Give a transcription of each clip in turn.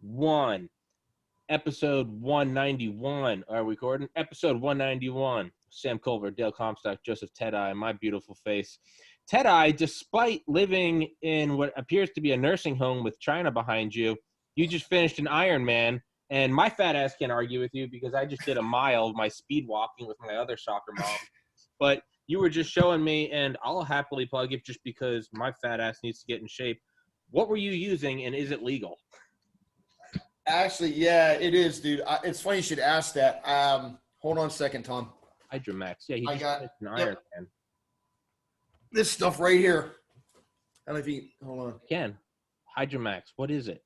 1, episode 191. Are we recording? Episode 191. Sam Culver, Dale Comstock, Joseph Ted-Eye, my beautiful face. Ted-Eye, despite living in what appears to be a nursing home with China behind you, you just finished an Ironman, and my fat ass can't argue with you because I just did a mile of my speed walking with my other soccer mom. But you were just showing me, and I'll happily plug it just because my fat ass needs to get in shape. What were you using, and is it legal? Actually, yeah, it is, dude. It's funny you should ask that. Hold on a second, Tom. Hydromax. Yeah, he just finished an Ironman. This stuff right here. I don't know if you hold on. Ken, Hydromax, what is it?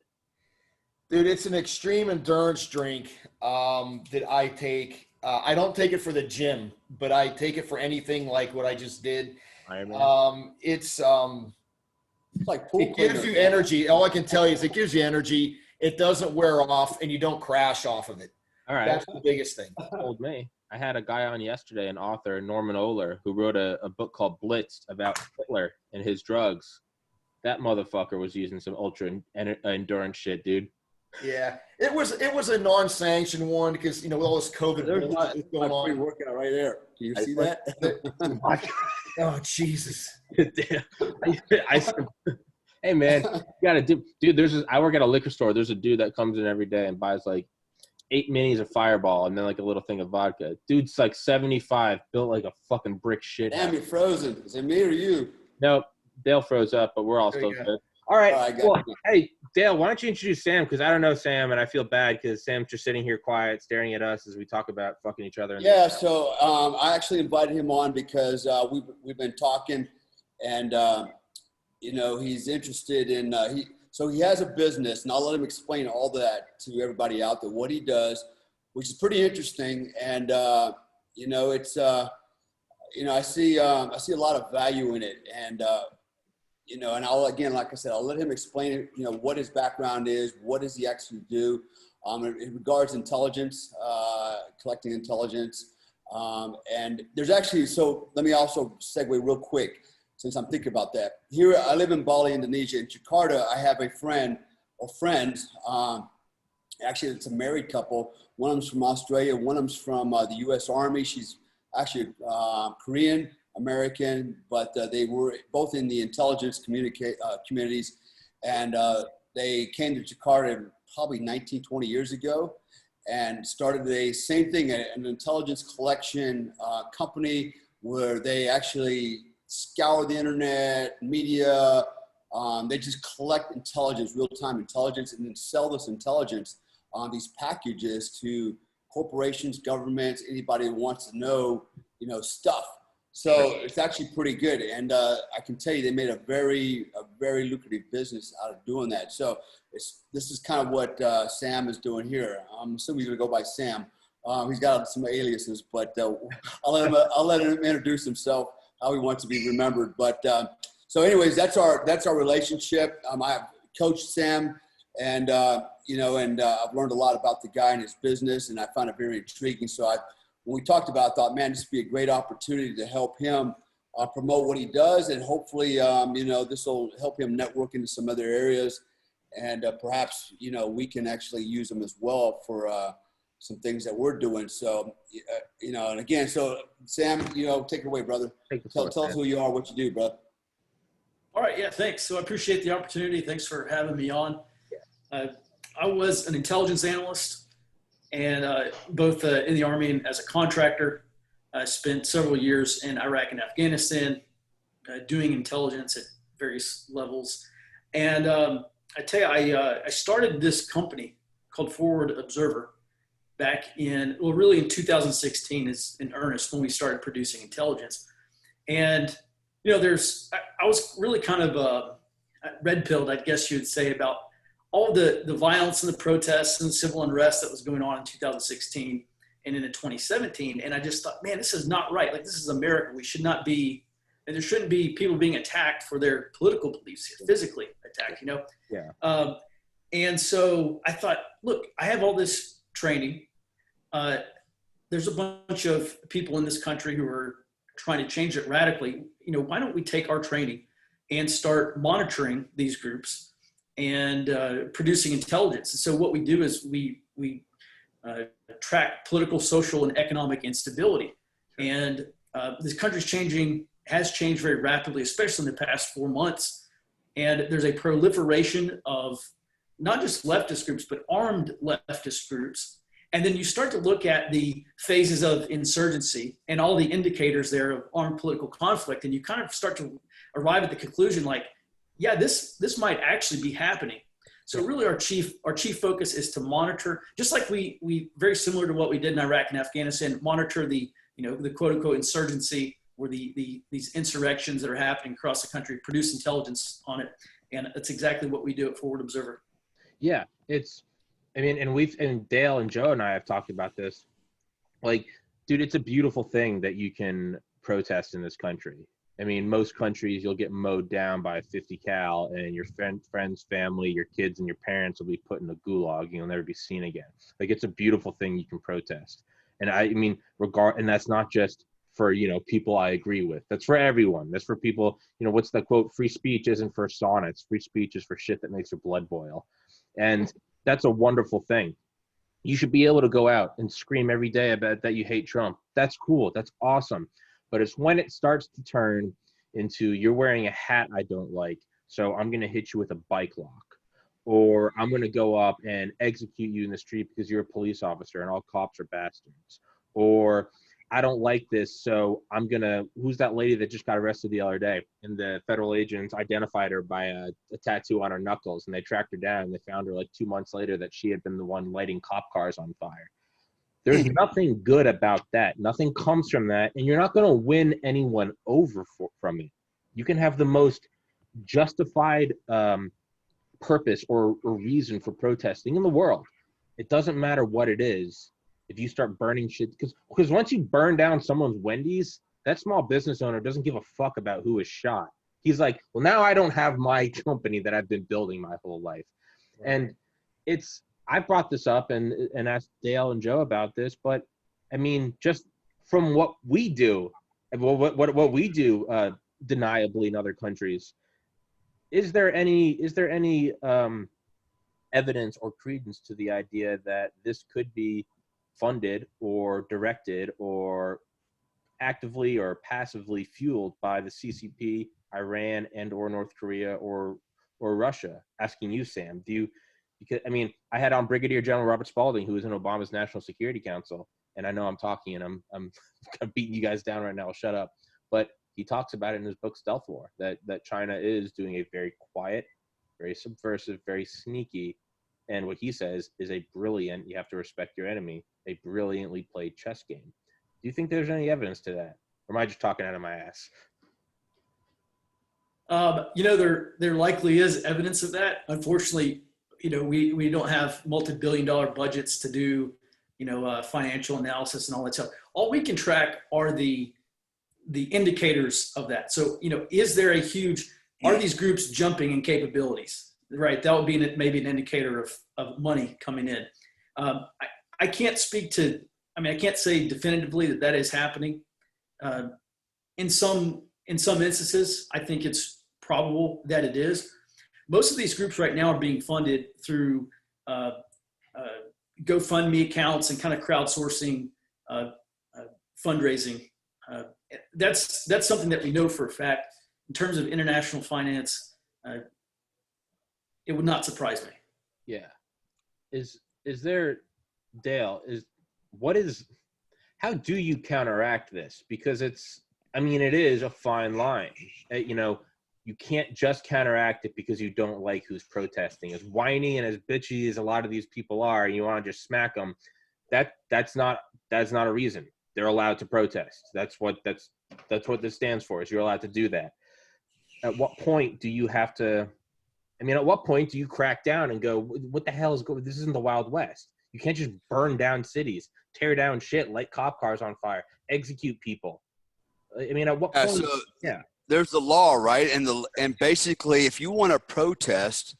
Dude, it's an extreme endurance drink that I take. I don't take it for the gym, but I take it for anything like what I just did. Ironman. It's like it gives you energy. All I can tell you is it gives you energy. It doesn't wear off, and you don't crash off of it. All right. That's the biggest thing. Told me. I had a guy on yesterday, an author, Norman Ohler, who wrote a book called Blitzed about Hitler and his drugs. That motherfucker was using some ultra endurance shit, dude. Yeah, it was a non-sanctioned one because with all this COVID there's going on. Pre-workout right there. Do you see that? Oh Jesus! Hey man, you gotta do, dude. I work at a liquor store. There's a dude that comes in every day and buys like 8 minis of Fireball and then like a little thing of vodka. Dude's like 75, built like a fucking brick shit. Damn, you're frozen. Is it me or you? Nope, Dale froze up, but we're all still good. All right, cool. Hey, Dale, why don't you introduce Sam? Because I don't know Sam, and I feel bad because Sam's just sitting here quiet, staring at us as we talk about fucking each other. Yeah, so I actually invited him on because we've been talking, and he's interested in so he has a business, and I'll let him explain all that to everybody out there what he does, which is pretty interesting, and it's I see a lot of value in it, and and I'll, again, like I said, I'll let him explain, what his background is, what does he actually do in regards to intelligence, collecting intelligence. And there's actually, so let me also segue real quick since I'm thinking about that. Here, I live in Bali, Indonesia. In Jakarta, I have a friend or friends. Actually, it's a married couple. One of them's from Australia. One of them's from the U.S. Army. She's actually Korean American, but they were both in the intelligence communities, and they came to Jakarta probably 19, 20 years ago and started the same thing, an intelligence collection company where they actually scour the internet, media. They just collect intelligence, real-time intelligence, and then sell this intelligence on these packages to corporations, governments, anybody who wants to know, stuff. So it's actually pretty good, and I can tell you they made a very lucrative business out of doing that. So this is kind of what Sam is doing here. I'm assuming he's gonna go by Sam. He's got some aliases, but I'll let him introduce himself how he wants to be remembered. But so, anyways, that's our relationship. I've coached Sam, and I've learned a lot about the guy and his business, and I found it very intriguing. So when we talked about it, I thought, man, this would be a great opportunity to help him promote what he does. And hopefully, this will help him network into some other areas. And perhaps, we can actually use him as well for some things that we're doing. So, and again, so Sam, take it away, brother. Tell us who you are, what you do, brother. All right. Yeah, thanks. So I appreciate the opportunity. Thanks for having me on. I was an intelligence analyst. And both in the Army and as a contractor, I spent several years in Iraq and Afghanistan doing intelligence at various levels. And I tell you, I started this company called Forward Observer back really in 2016 is in earnest when we started producing intelligence. And, I was really kind of red-pilled, I guess you would say, about all the violence and the protests and the civil unrest that was going on in 2016 and into 2017. And I just thought, man, this is not right. Like, this is America. We should not be, and there shouldn't be people being attacked for their political beliefs, physically attacked, Yeah. And so I thought, look, I have all this training. There's a bunch of people in this country who are trying to change it radically. Why don't we take our training and start monitoring these groups and producing intelligence. And so what we do is we track political, social, and economic instability. And this country's has changed very rapidly, especially in the past 4 months. And there's a proliferation of not just leftist groups, but armed leftist groups. And then you start to look at the phases of insurgency and all the indicators there of armed political conflict. And you kind of start to arrive at the conclusion like, yeah, this might actually be happening. So really our chief focus is to monitor, just like we very similar to what we did in Iraq and Afghanistan, monitor the quote unquote insurgency or these insurrections that are happening across the country, produce intelligence on it. And that's exactly what we do at Forward Observer. Yeah, and Dale and Joe and I have talked about this. Like, dude, it's a beautiful thing that you can protest in this country. I mean, most countries you'll get mowed down by a 50 cal and your friends, family, your kids and your parents will be put in a gulag. You'll never be seen again. Like, it's a beautiful thing you can protest. And I mean, and that's not just for, people I agree with. That's for everyone. That's for people, what's the quote? Free speech isn't for sonnets. Free speech is for shit that makes your blood boil. And that's a wonderful thing. You should be able to go out and scream every day about that you hate Trump. That's cool. That's awesome. But it's when it starts to turn into you're wearing a hat I don't like, so I'm going to hit you with a bike lock. Or I'm going to go up and execute you in the street because you're a police officer and all cops are bastards. Or I don't like this, so who's that lady that just got arrested the other day? And the federal agents identified her by a tattoo on her knuckles, and they tracked her down, and they found her like 2 months later that she had been the one lighting cop cars on fire. There's nothing good about that. Nothing comes from that, and you're not going to win anyone over from it. You can have the most justified purpose or reason for protesting in the world. It doesn't matter what it is. If you start burning shit, because once you burn down someone's Wendy's, that small business owner doesn't give a fuck about who is shot. He's like, well, now I don't have my company that I've been building my whole life. Right. And I brought this up and asked Dale and Joe about this, but I mean, just from what we do, what we do deniably in other countries, is there any evidence or credence to the idea that this could be funded or directed or actively or passively fueled by the CCP, Iran, and or North Korea or Russia? Asking you, Sam, because I mean, I had on Brigadier General Robert Spalding, who was in Obama's National Security Council, and I know I'm talking and I'm beating you guys down right now. I'll shut up. But he talks about it in his book Stealth War, that China is doing a very quiet, very subversive, very sneaky, and what he says is a brilliant, you have to respect your enemy, a brilliantly played chess game. Do you think there's any evidence to that? Or am I just talking out of my ass? There likely is evidence of that. Unfortunately, we don't have multi-billion-dollar budgets to do, financial analysis and all that stuff. All we can track are the indicators of that. So, is there are these groups jumping in capabilities? Right. That would be maybe an indicator of money coming in. I can't I can't say definitively that is happening. In some instances, I think it's probable that it is. Most of these groups right now are being funded through GoFundMe accounts and kind of crowdsourcing fundraising. That's something that we know for a fact. In terms of international finance, it would not surprise me. Yeah. Is there, Dale, how do you counteract this? Because it is a fine line. You can't just counteract it because you don't like who's protesting. As whiny and as bitchy as a lot of these people are, and you want to just smack them, that's not a reason. They're allowed to protest. That's what this stands for, is you're allowed to do that. At what point do you have to, at what point do you crack down and go, what the hell is going, this isn't the Wild West. You can't just burn down cities, tear down shit, light cop cars on fire, execute people. At what point? There's the law, right? And basically, if you want to protest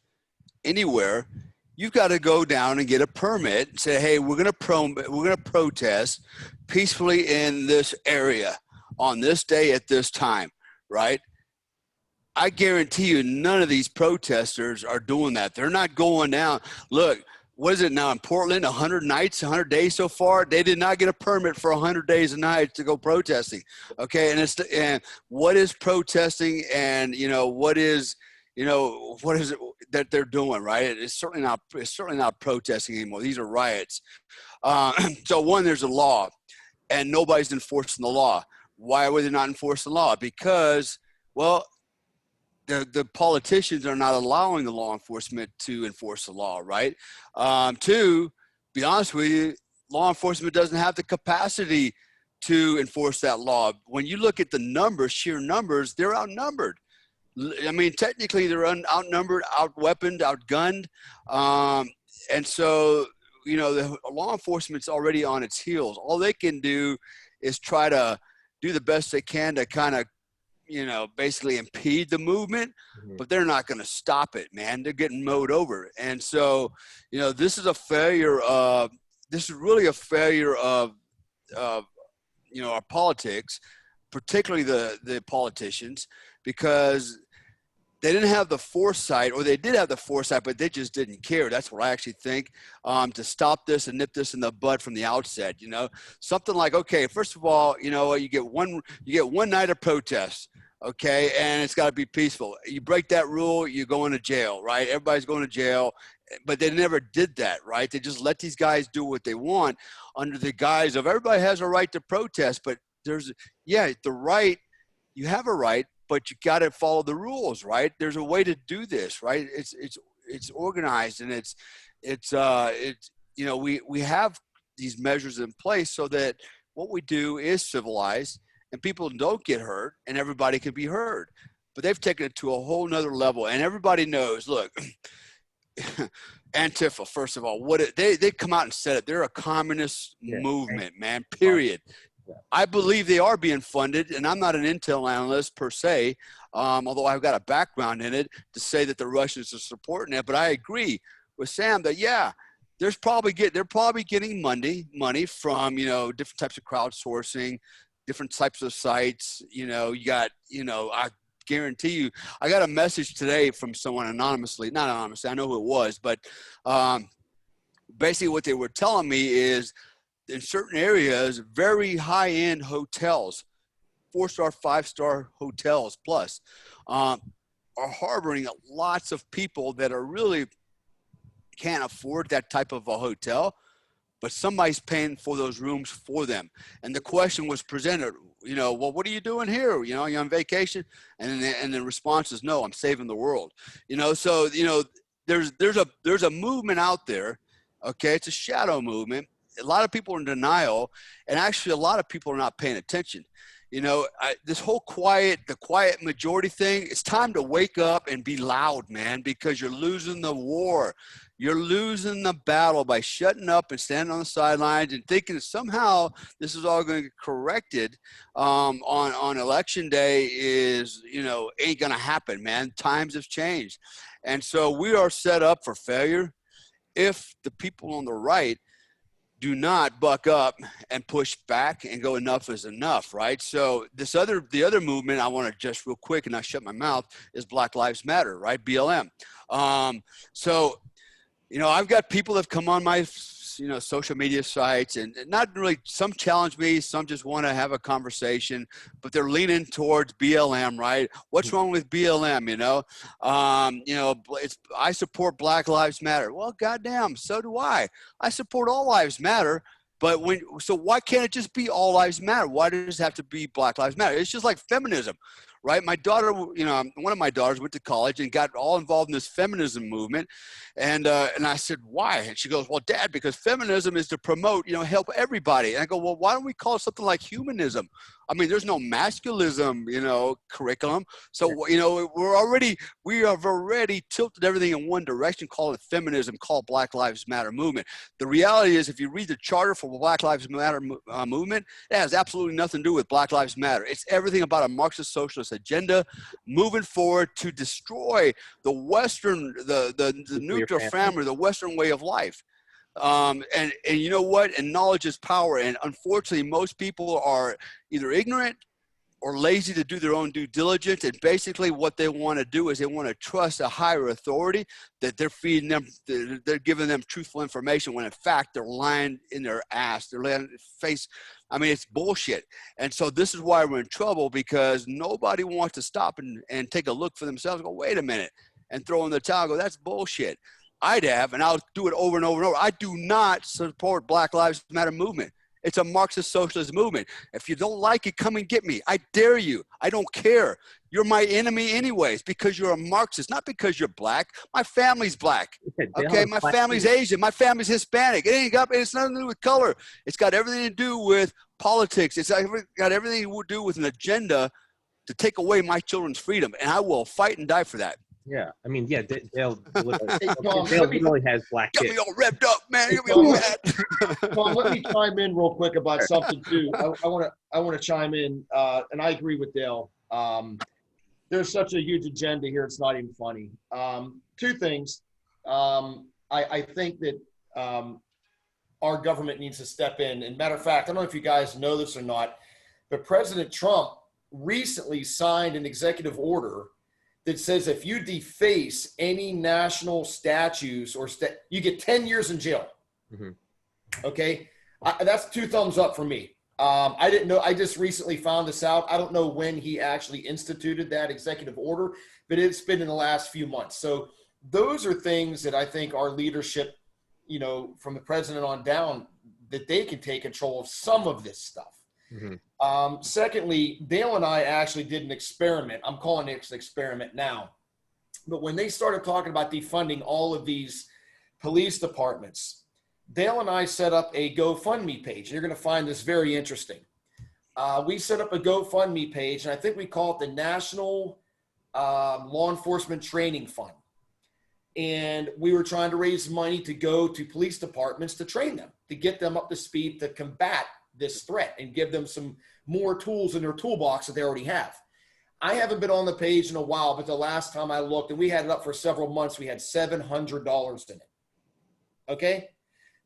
anywhere, you've got to go down and get a permit and say, hey, we're going to protest peacefully in this area on this day at this time, right? I guarantee you none of these protesters are doing that. They're not going down. Look, what is it now in Portland? 100 nights, 100 days so far. They did not get a permit for 100 days and nights to go protesting. Okay, and what is protesting, and what is it that they're doing, right? It's certainly not protesting anymore. These are riots. So one, there's a law, and nobody's enforcing the law. Why would they not enforce the law? Because, well, the politicians are not allowing the law enforcement to enforce the law, right? To be honest with you, law enforcement doesn't have the capacity to enforce that law. When you look at the numbers, sheer numbers, they're outnumbered. I mean, technically they're outnumbered, outweaponed, outgunned. And so, the law enforcement's already on its heels. All they can do is try to do the best they can to kind of, basically impede the movement, but they're not going to stop it, man. They're getting mowed over. And so, this is really a failure of our politics, particularly the politicians, because they didn't have the foresight, or they did have the foresight, but they just didn't care. That's what I actually think, to stop this and nip this in the bud from the outset. Something like, okay, first of all, you get one night of protest, okay, and it's got to be peaceful. You break that rule, you're going to jail, right? Everybody's going to jail, but they never did that, right? They just let these guys do what they want under the guise of everybody has a right to protest, but you have a right, but you got to follow the rules, right? There's a way to do this, right? It's organized, and we have these measures in place so that what we do is civilized and people don't get hurt and everybody can be heard. But they've taken it to a whole nother level, and everybody knows, look, Antifa, first of all, they come out and said it. They're a communist movement, man, period. I believe they are being funded, and I'm not an intel analyst per se, although I've got a background in it to say that the Russians are supporting it. But I agree with Sam that they're probably getting money from different types of crowdsourcing, different types of sites. I guarantee you, I got a message today from someone not anonymously. I know who it was, but basically what they were telling me is, in certain areas, very high-end hotels, 4-star, 5-star hotels plus, are harboring lots of people that are really can't afford that type of a hotel, but somebody's paying for those rooms for them. And the question was presented, well, what are you doing here? You're on vacation? And the response is, no, I'm saving the world. So, there's a movement out there. Okay. It's a shadow movement. A lot of people are in denial, and actually a lot of people are not paying attention. This whole the quiet majority thing, it's time to wake up and be loud, man, because you're losing the war. You're losing the battle by shutting up and standing on the sidelines and thinking that somehow this is all going to get corrected on election day ain't going to happen, man. Times have changed. And so we are set up for failure if the people on the right do not buck up and push back and go enough is enough, right? So the other movement I want to just real quick, and I shut my mouth, is Black Lives Matter, right? BLM. So I've got people that have come on my social media sites, and not really, some challenge me, some just want to have a conversation, but they're leaning towards BLM, right? What's wrong with BLM? I support Black Lives Matter. Well, goddamn, so do I. I support all lives matter. But so why can't it just be all lives matter? Why does it have to be Black Lives Matter? It's just like feminism, right? My daughter, one of my daughters went to college and got all involved in this feminism movement. And I said, why? And she goes, well, Dad, because feminism is to promote, help everybody. And I go, well, why don't we call it something like humanism? I mean, there's no masculism, curriculum. So, we have already tilted everything in one direction, call it feminism, call it Black Lives Matter movement. The reality is, if you read the charter for the Black Lives Matter movement, it has absolutely nothing to do with Black Lives Matter. It's everything about a Marxist socialist agenda moving forward to destroy the Western, the nuclear family, the Western way of life. And you know what? And knowledge is power. And unfortunately, most people are either ignorant or lazy to do their own due diligence. And basically what they want to do is they want to trust a higher authority that they're feeding them, they're giving them truthful information when in fact they're lying in their ass. They're lying in their face. I mean, it's bullshit. And so this is why we're in trouble, because nobody wants to stop and take a look for themselves and go, wait a minute, and throw in the towel and go, that's bullshit. I'd have, and I'll do it over and over and over. I do not support Black Lives Matter movement. It's a Marxist socialist movement. If you don't like it, come and get me. I dare you. I don't care. You're my enemy anyways because you're a Marxist, not because you're black. My family's black. Okay, my family's Asian. My family's Hispanic. It's nothing to do with color. It's got everything to do with politics. It's got everything to do with an agenda to take away my children's freedom, and I will fight and die for that. Yeah, I mean, yeah, Dale really has black kids. Got me all revved up, man. Got me all mad. Tom, let me chime in real quick about something too. I want to chime in, and I agree with Dale. There's such a huge agenda here; it's not even funny. Two things. I think that our government needs to step in. And matter of fact, I don't know if you guys know this or not, but President Trump recently signed an executive order that says if you deface any national statues or you get 10 years in jail. Mm-hmm. Okay. That's 2 thumbs up for me. I didn't know. I just recently found this out. I don't know when he actually instituted that executive order, but it's been in the last few months. So those are things that I think our leadership, from the president on down, that they can take control of some of this stuff. Mm-hmm. Secondly, Dale and I actually did an experiment. I'm calling it an experiment now. But when they started talking about defunding all of these police departments, Dale and I set up a GoFundMe page. You're going to find this very interesting. We set up a GoFundMe page, and I think we call it the National Law Enforcement Training Fund. And we were trying to raise money to go to police departments to train them, to get them up to speed to combat this threat and give them some more tools in their toolbox that they already have. I haven't been on the page in a while, but the last time I looked, and we had it up for several months, we had $700 in it. Okay?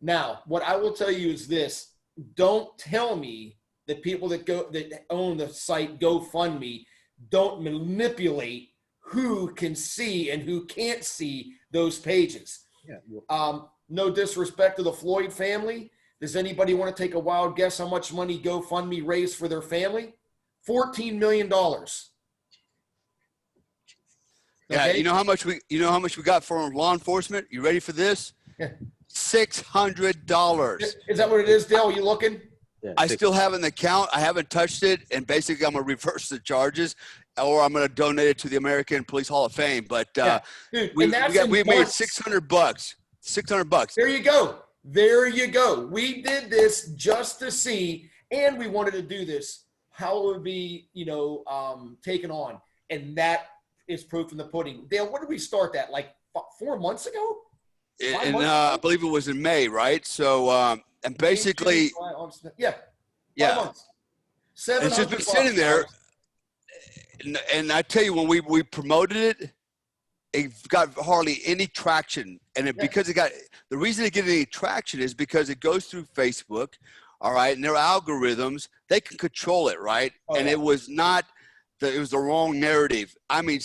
Now, what I will tell you is this. Don't tell me that people that own the site GoFundMe don't manipulate who can see and who can't see those pages. Yeah. No disrespect to the Floyd family. Does anybody want to take a wild guess how much money GoFundMe raised for their family? $14 million. Okay? Yeah, you know how much we got for law enforcement? You ready for this? $600. Is that what it is, Dale? Are you looking? Yeah, I still have an account. I haven't touched it, and basically I'm gonna reverse the charges, or I'm gonna donate it to the American Police Hall of Fame. But Dude, we made $600. $600. There you go. There you go. We did this just to see, and we wanted to do this, how it would be, taken on. And that is proof in the pudding. Dale, when did we start that? Like 4 months ago? I believe it was in May, right? So, and basically, yeah. 5 months. It's just been sitting there. And I tell you, when we promoted it, it got hardly any traction. And because the reason it get any traction is because it goes through Facebook, all right, and their algorithms, they can control it, right? It was not, it was the wrong narrative. I mean,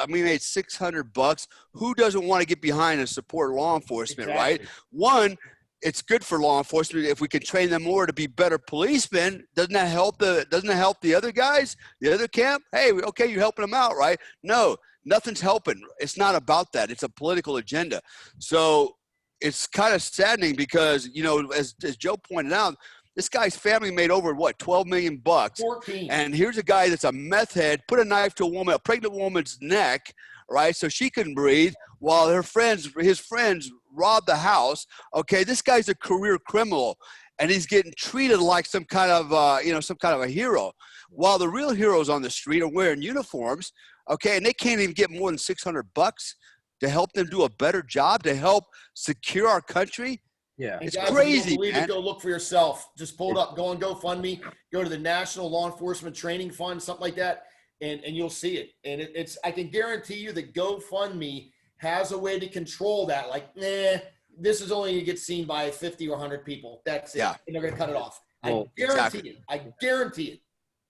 we made $600. Who doesn't want to get behind and support law enforcement, right? One, it's good for law enforcement if we can train them more to be better policemen. Doesn't that help the other guys, the other camp? Hey, okay, you're helping them out, right? No. Nothing's helping. It's not about that. It's a political agenda. So it's kind of saddening because, as Joe pointed out, this guy's family made over, 12 million bucks. 14. And here's a guy that's a meth head, put a knife to a pregnant woman's neck, right, so she can breathe, while his friends robbed the house. Okay, this guy's a career criminal, and he's getting treated like some kind of a hero, while the real heroes on the street are wearing uniforms. Okay, and they can't even get more than $600 to help them do a better job, to help secure our country. Yeah, it's guys, crazy. If you don't believe it, go look for yourself. Just pull it up. Go on GoFundMe. Go to the National Law Enforcement Training Fund, something like that, and you'll see it. And it's I can guarantee you that GoFundMe has a way to control that. Like, this is only going to get seen by 50 or 100 people. That's it. Yeah. And they're going to cut it off. Well, I guarantee it. I guarantee it.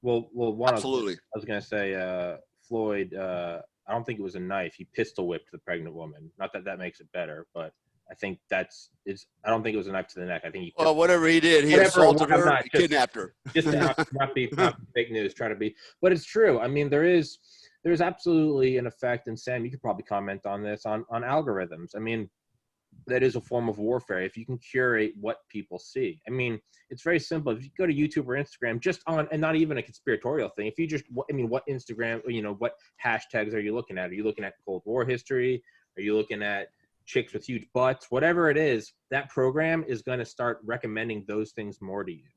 One. Absolutely. I was gonna say, Floyd. I don't think it was a knife. He pistol whipped the pregnant woman. Not that that makes it better, but I think I don't think it was a knife to the neck. I think he. Well, whatever he did, he Whatever, assaulted her, not, he kidnapped her. Just to not be fake news. Try to be, but it's true. I mean, there's absolutely an effect, and Sam, you could probably comment on this on algorithms. I mean, that is a form of warfare. If you can curate what people see, I mean, it's very simple. If you go to YouTube or Instagram, just on, and not even a conspiratorial thing. If you just, I mean, what Instagram, what hashtags are you looking at? Are you looking at Cold War history? Are you looking at chicks with huge butts? Whatever it is, that program is going to start recommending those things more to you.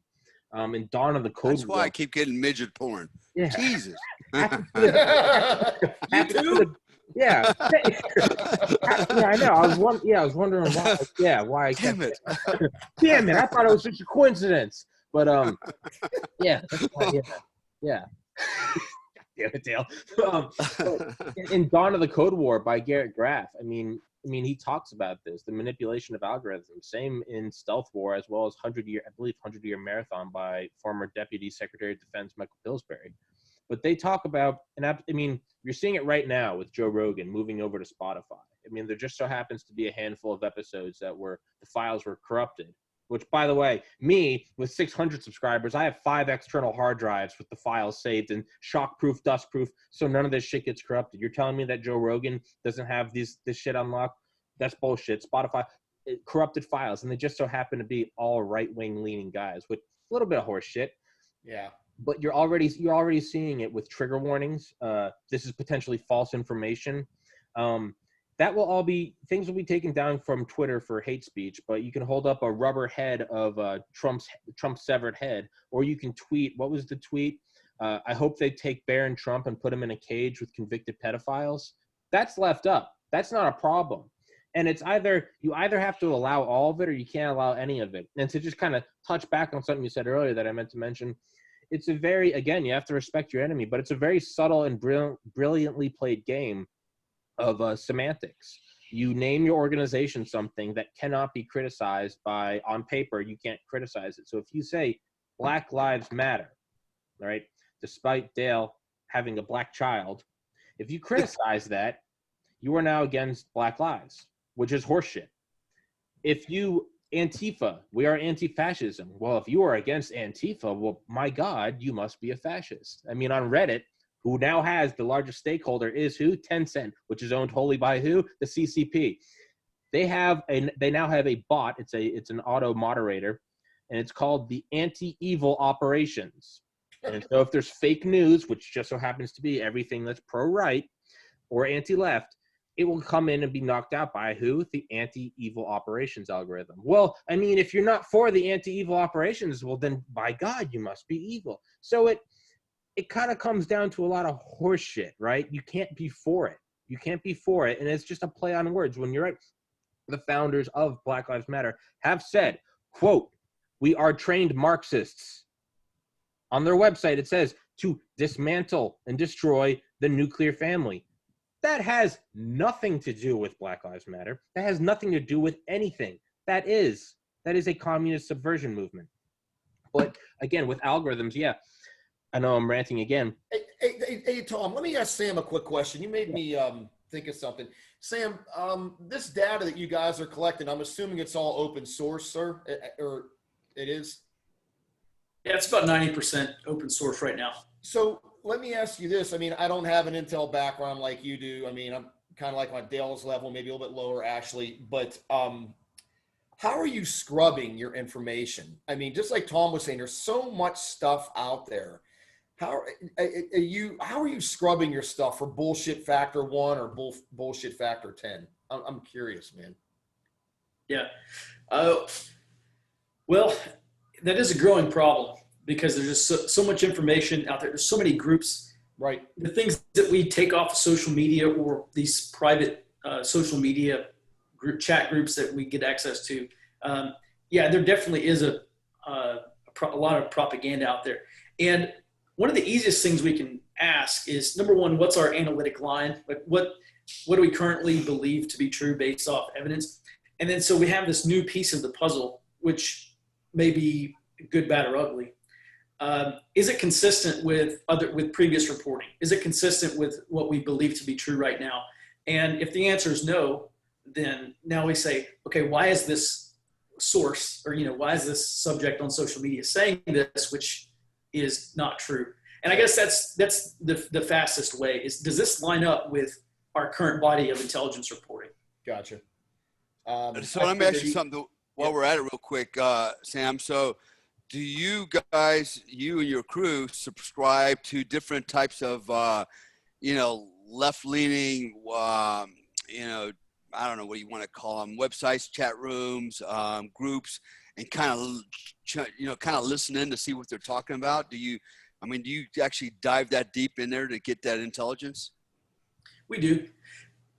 In Dawn of the Cold War. That's why I keep getting midget porn. Yeah. Jesus. You too? Yeah. Yeah, I know. I was wondering why. Yeah, why I kept Damn it. Damn it! I thought it was just a coincidence. But yeah, yeah. Damn it, Dale. In Dawn of the Cold War by Garrett Graff, I mean, he talks about this, the manipulation of algorithms. Same in Stealth War, as well as 100-Year Marathon by former Deputy Secretary of Defense Michael Pillsbury. But they talk about, and I mean, you're seeing it right now with Joe Rogan moving over to Spotify. I mean, there just so happens to be a handful of episodes that the files were corrupted. Which, by the way, me with 600 subscribers, I have 5 external hard drives with the files saved and shockproof, dustproof, so none of this shit gets corrupted. You're telling me that Joe Rogan doesn't have this shit unlocked? That's bullshit. Spotify corrupted files, and they just so happen to be all right-wing leaning guys with a little bit of horse shit. Yeah. But you're already seeing it with trigger warnings. This is potentially false information. That will all be things will be taken down from Twitter for hate speech. But you can hold up a rubber head of Trump's severed head, or you can tweet. What was the tweet? I hope they take Barron Trump and put him in a cage with convicted pedophiles. That's left up. That's not a problem. And it's you either have to allow all of it or you can't allow any of it. And to just kind of touch back on something you said earlier that I meant to mention. It's a very, again, you have to respect your enemy, but it's a very subtle and brilliantly played game of semantics. You name your organization something that cannot be criticized by, on paper, you can't criticize it. So if you say Black Lives Matter, all right, despite Dale having a black child, if you criticize that, you are now against Black Lives, which is horseshit. If you Antifa, we are anti-fascism. Well, if you are against Antifa, well, my God, you must be a fascist. I mean, on Reddit, who now has the largest stakeholder is who? Tencent, which is owned wholly by who? The CCP. They now have a bot. It's an auto moderator, and it's called the Anti-Evil Operations. And so if there's fake news, which just so happens to be everything that's pro-right or anti-left, it will come in and be knocked out by who? The anti-evil operations algorithm. Well, I mean, if you're not for the anti-evil operations, well, then by God, you must be evil. So it kind of comes down to a lot of horse shit, right? You can't be for it. You can't be for it. And it's just a play on words. When you're right, the founders of Black Lives Matter have said, quote, "We are trained Marxists." On their website, it says to dismantle and destroy the nuclear family. That has nothing to do with Black Lives Matter. That has nothing to do with anything. That is a communist subversion movement. But again, with algorithms, yeah, I know I'm ranting again. Hey, Tom, let me ask Sam a quick question. You made me think of something. Sam, this data that you guys are collecting, I'm assuming it's all open source, sir, or it is? Yeah, it's about 90% open source right now. So let me ask you this. I mean, I don't have an Intel background like you do. I mean, I'm kind of like on Dale's level, maybe a little bit lower, actually. But how are you scrubbing your information? I mean, just like Tom was saying, there's so much stuff out there. How are you scrubbing your stuff for bullshit factor 1 or bullshit factor 10? I'm curious, man. Yeah. Well, that is a growing problem because there's just so much information out there. There's so many groups. Right. The things that we take off of social media or these private social media chat groups that we get access to. Yeah, there definitely is a lot of propaganda out there. And one of the easiest things we can ask is, number one, what's our analytic line? Like what do we currently believe to be true based off evidence? And then so we have this new piece of the puzzle, which may be good, bad, or ugly. is it consistent with previous reporting? Is it consistent with what we believe to be true right now? And if the answer is no, then now we say, okay, why is this source, or, why is this subject on social media saying this, which is not true? And I guess that's the fastest way is, does this line up with our current body of intelligence reporting? Gotcha. So let me ask you something while we're at it real quick, Sam. So do you guys, you and your crew, subscribe to different types of, left-leaning, I don't know what you want to call them, websites, chat rooms, groups, and kind of listen in to see what they're talking about? Do you actually dive that deep in there to get that intelligence? We do.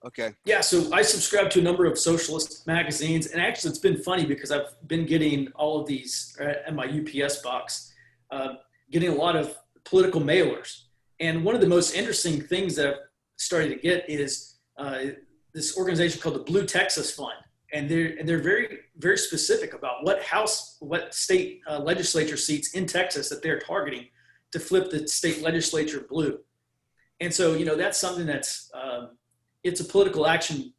Okay. Yeah, so I subscribe to a number of socialist magazines, and actually it's been funny because I've been getting all of these at my UPS box, getting a lot of political mailers. And one of the most interesting things that I've started to get is this organization called the Blue Texas Fund. And they're very, very specific about what state legislature seats in Texas that they're targeting to flip the state legislature blue. And so, that's something that's, it's a political action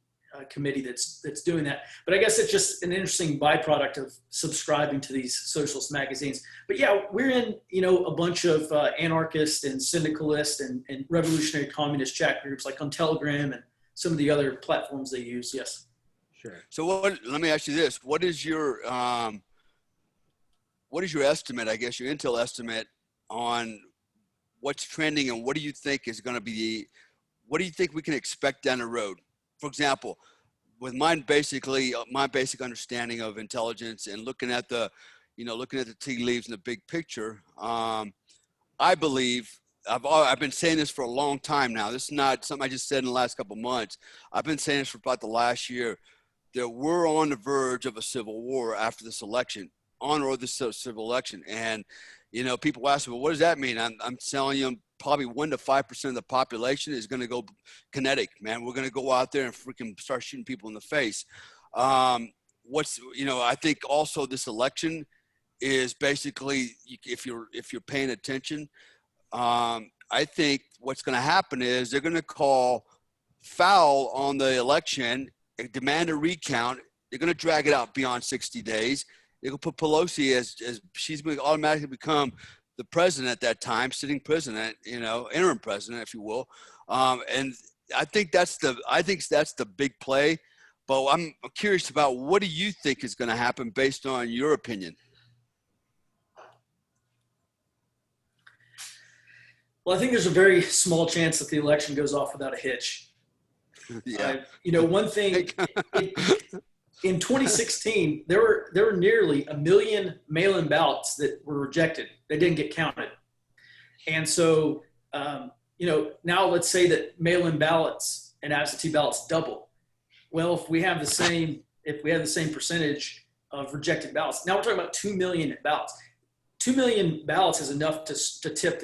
committee that's doing that. But I guess it's just an interesting byproduct of subscribing to these socialist magazines. But yeah, we're in, a bunch of anarchist and syndicalist and revolutionary communist chat groups like on Telegram and some of the other platforms they use. Yes. Sure. So let me ask you this. What is your estimate, I guess, your intel estimate on what's trending, and what do you think is going to be what do you think we can expect down the road? For example, with my basic understanding of intelligence and looking at the tea leaves and the big picture, I believe I've been saying this for a long time now. This is not something I just said in the last couple of months. I've been saying this for about the last year, that we're on the verge of a civil war after this election, civil election. And, people ask me, well, what does that mean? I'm telling you, probably 1 to 5% of the population is going to go kinetic, man. We're going to go out there and freaking start shooting people in the face. I think also this election is basically, if you're paying attention, I think what's going to happen is they're going to call foul on the election, demand a recount. They're going to drag it out beyond 60 days. They're going to put Pelosi as she's going to automatically become the president at that time, sitting president, interim president, if you will. And I think that's the big play. But I'm curious about, what do you think is going to happen based on your opinion? Well, I think there's a very small chance that the election goes off without a hitch. Yeah. One thing in 2016, there were nearly 1 million mail-in ballots that were rejected. They didn't get counted. And so, now let's say that mail-in ballots and absentee ballots double. Well, if we have the same percentage of rejected ballots, now we're talking about 2 million ballots. 2 million ballots is enough to tip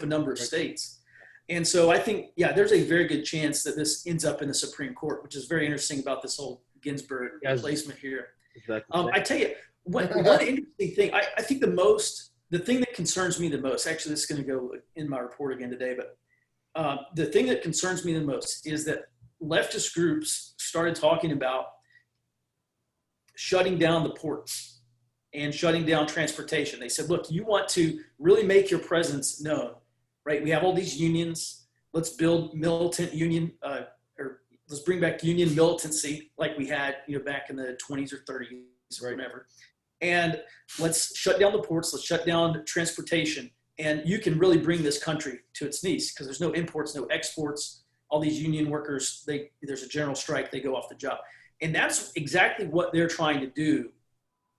a number of states. And so I think, there's a very good chance that this ends up in the Supreme Court, which is very interesting about this whole Ginsburg replacement here. Exactly. I tell you, one interesting thing, I think the thing that concerns me the most, actually this is going to go in my report again today, but the thing that concerns me the most is that leftist groups started talking about shutting down the ports and shutting down transportation. They said, look, you want to really make your presence known, right? We have all these unions. Let's build militant union, or let's bring back union militancy like we had, back in the 20s or 30s or whatever. And let's shut down the ports. Let's shut down transportation. And you can really bring this country to its knees because there's no imports, no exports. All these union workers, there's a general strike, they go off the job. And that's exactly what they're trying to do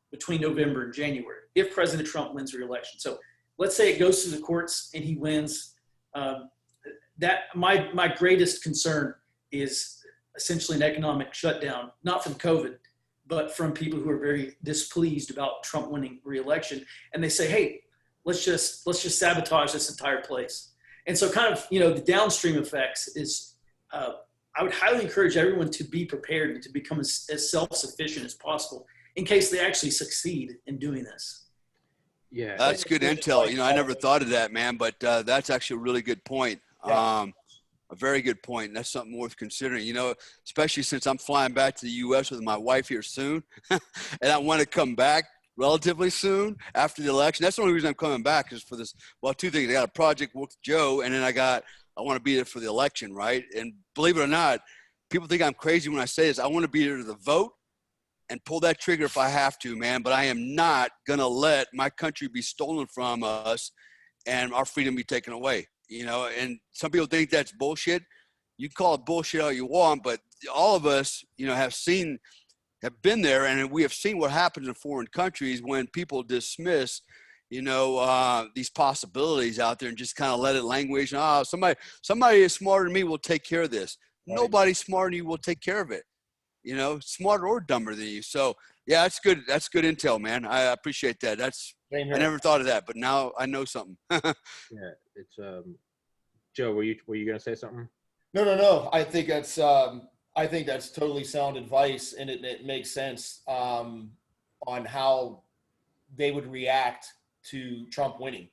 between November and January, if President Trump wins re-election. So let's say it goes to the courts and he wins. That my greatest concern is essentially an economic shutdown, not from COVID, but from people who are very displeased about Trump winning re-election. And they say, hey, let's just sabotage this entire place. And so kind of, the downstream effects is, I would highly encourage everyone to be prepared and to become as self-sufficient as possible in case they actually succeed in doing this. Yeah, That's good intel. You know, I never thought of that, man, but that's actually a really good point. Yeah. A very good point. That's something worth considering, you know, especially since I'm flying back to the U.S. with my wife here soon. And I want to come back relatively soon after the election. That's the only reason I'm coming back is for this. Well, two things. I got a project with Joe, and then I want to be there for the election, right? And believe it or not, people think I'm crazy when I say this. I want to be there to the vote and pull that trigger if I have to, man. But I am not going to let my country be stolen from us and our freedom be taken away, you know. And some people think that's bullshit. You can call it bullshit all you want, but all of us, you know, have been there, and we have seen what happens in foreign countries when people dismiss, you know, these possibilities out there and just kind of let it languish. Oh, somebody is smarter than me will take care of this. Right. Nobody smarter than you will take care of it. You know, smarter or dumber than you. So yeah, that's good. That's good intel, man. I appreciate that. I never thought of that, but now I know something. yeah. It's Joe, were you gonna say something? No. I think that's totally sound advice, and it makes sense on how they would react to Trump winning.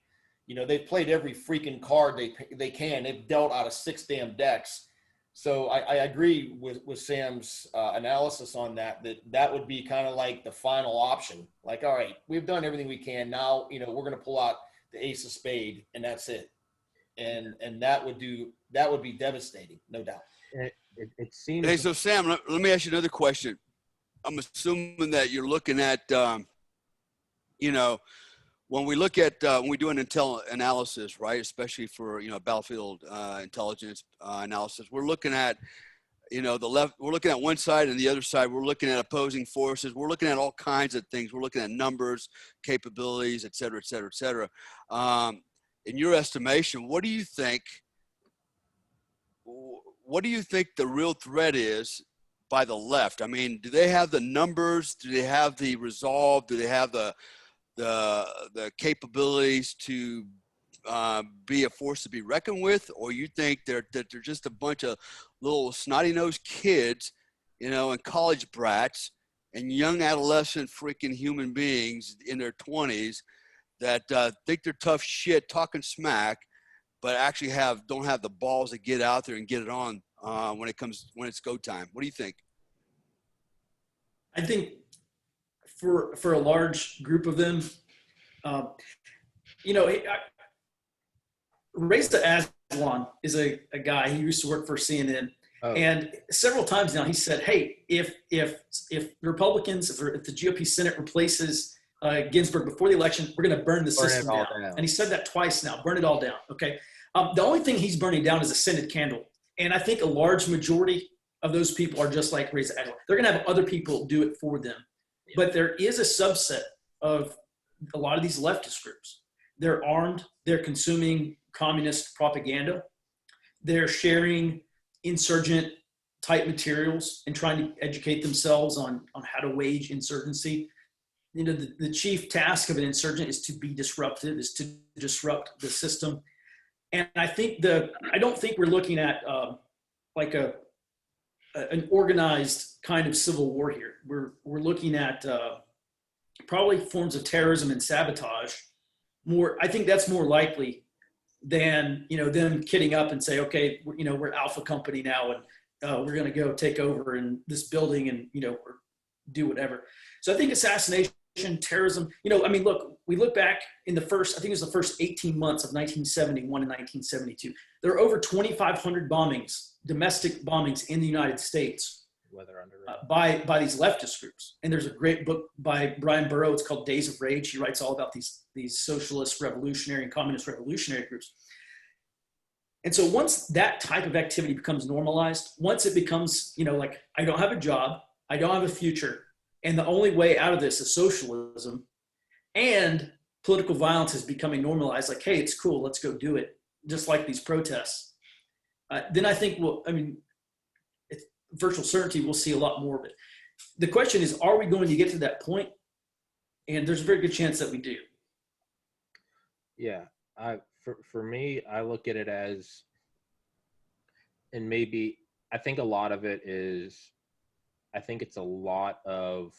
You know, they've played every freaking card they can. They've dealt out of 6 damn decks. So I agree with Sam's analysis on that would be kind of like the final option. Like, all right, we've done everything we can. Now, you know, we're going to pull out the ace of spade, and that's it. And that would be devastating, no doubt. It seems. Hey, so Sam, let me ask you another question. I'm assuming that you're looking at, you know, when we look at when we do an intel analysis, right, especially for, you know, battlefield intelligence analysis, we're looking at, you know, the left, we're looking at one side and the other side, we're looking at opposing forces, we're looking at all kinds of things, we're looking at numbers, capabilities, et cetera, et cetera, et cetera. In your estimation, what do you think the real threat is by the left? I mean, do they have the numbers? Do they have the resolve? Do they have the capabilities to be a force to be reckoned with? Or you think that they're just a bunch of little snotty-nosed kids, you know, and college brats and young adolescent freaking human beings in their 20s that think they're tough shit talking smack, but actually don't have the balls to get out there and get it on when it's go time? What do you think? I think for a large group of them, you know, Reza Aslan is a guy. He used to work for CNN, and several times now he said, "Hey, if the Republicans, if the GOP Senate replaces Ginsburg before the election, we're going to burn the system down." And he said that twice now. Burn it all down. Okay. The only thing he's burning down is a scented candle, and I think a large majority of those people are just like Reza Aslan. They're going to have other people do it for them. But there is a subset of a lot of these leftist groups. They're armed. They're consuming communist propaganda. They're sharing insurgent type materials and trying to educate themselves on how to wage insurgency. You know, the chief task of an insurgent is to be disruptive, is to disrupt the system. And I don't think we're looking at like an organized kind of civil war here. We're looking at probably forms of terrorism and sabotage. I think that's more likely than, you know, them kidding up and say, okay, you know, we're Alpha Company now, and we're going to go take over in this building and, you know, or do whatever. So I think assassination, terrorism, you know, I mean, look, we look back in I think it was the first 18 months of 1971 and 1972. There were over 2,500 bombings, domestic bombings in the United States by these leftist groups. And there's a great book by Brian Burrow. It's called Days of Rage. He writes all about these socialist, revolutionary, and communist revolutionary groups. And so once that type of activity becomes normalized, once it becomes, you know, like, I don't have a job, I don't have a future, and the only way out of this is socialism, and political violence is becoming normalized, like, hey, it's cool, let's go do it, just like these protests. Then I think virtual certainty, we'll see a lot more of it. The question is, are we going to get to that point? And there's a very good chance that we do. Yeah, for me, I look at it as, and maybe I think a lot of it is, I think it's like a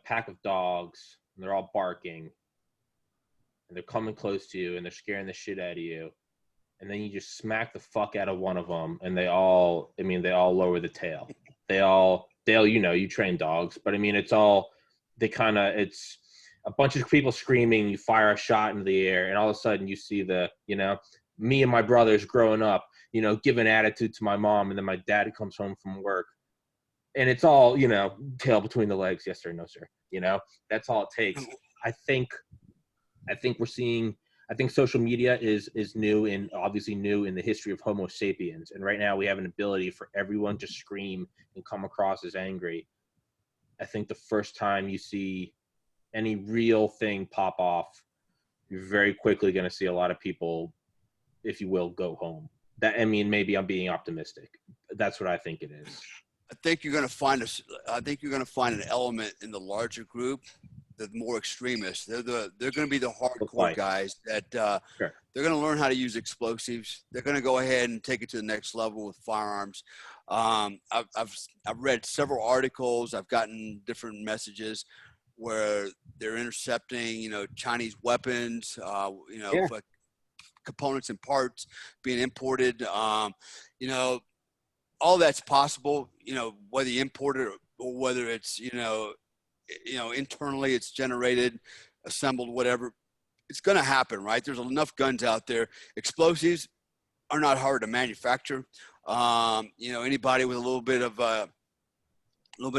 pack of dogs and they're all barking, and they're coming close to you, and they're scaring the shit out of you, and then you just smack the fuck out of one of them, and they all lower the tail. You train dogs, but I mean, it's a bunch of people screaming, you fire a shot into the air, and all of a sudden you see me and my brothers growing up, giving attitude to my mom, and then my dad comes home from work, and it's all, tail between the legs, yes sir, no sir. That's all it takes. I think social media is obviously new in the history of Homo sapiens, and right now we have an ability for everyone to scream and come across as angry. I think the first time you see any real thing pop off, you're very quickly going to see a lot of people, if you will, go home. Maybe I'm being optimistic. That's what I think it is. I think you're going to find an element in the larger group, the more extremists. They're going to be the hardcore guys that Sure. They're going to learn how to use explosives. They're going to go ahead and take it to the next level with firearms. I've read several articles. I've gotten different messages where they're intercepting, Chinese weapons, for components and parts being imported. All that's possible, whether you import it or whether it's, internally it's generated, assembled, whatever. It's going to happen, right? There's enough guns out there. Explosives are not hard to manufacture. Anybody with a little bit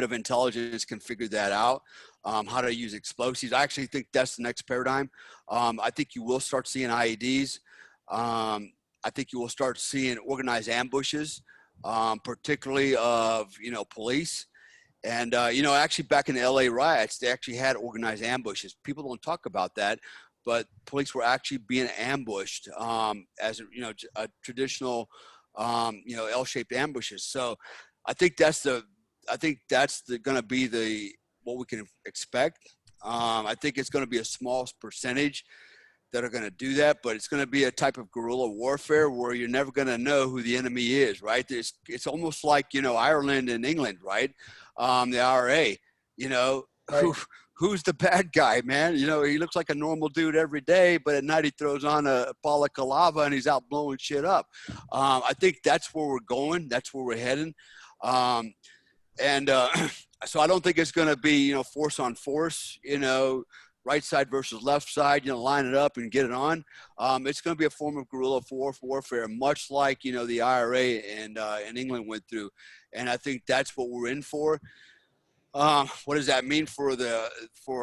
of intelligence can figure that out. How to use explosives. I actually think that's the next paradigm. I think you will start seeing IEDs. I think you will start seeing organized ambushes, particularly of, police. And, actually back in the LA riots, they actually had organized ambushes. People don't talk about that, but police were actually being ambushed as, a traditional, L-shaped ambushes. So I think that's going to be what we can expect. I think it's going to be a small percentage that are going to do that, but it's going to be a type of guerrilla warfare where you're never going to know who the enemy is, right? It's almost like, Ireland and England, right? The IRA, Right. who's the bad guy, man? He looks like a normal dude every day, but at night he throws on a balaclava and he's out blowing shit up. I think that's where we're going. That's where we're heading. So I don't think it's going to be, force on force, right side versus left side, line it up and get it on. It's going to be a form of guerrilla warfare, much like, the IRA and England went through. And I think that's what we're in for. What does that mean for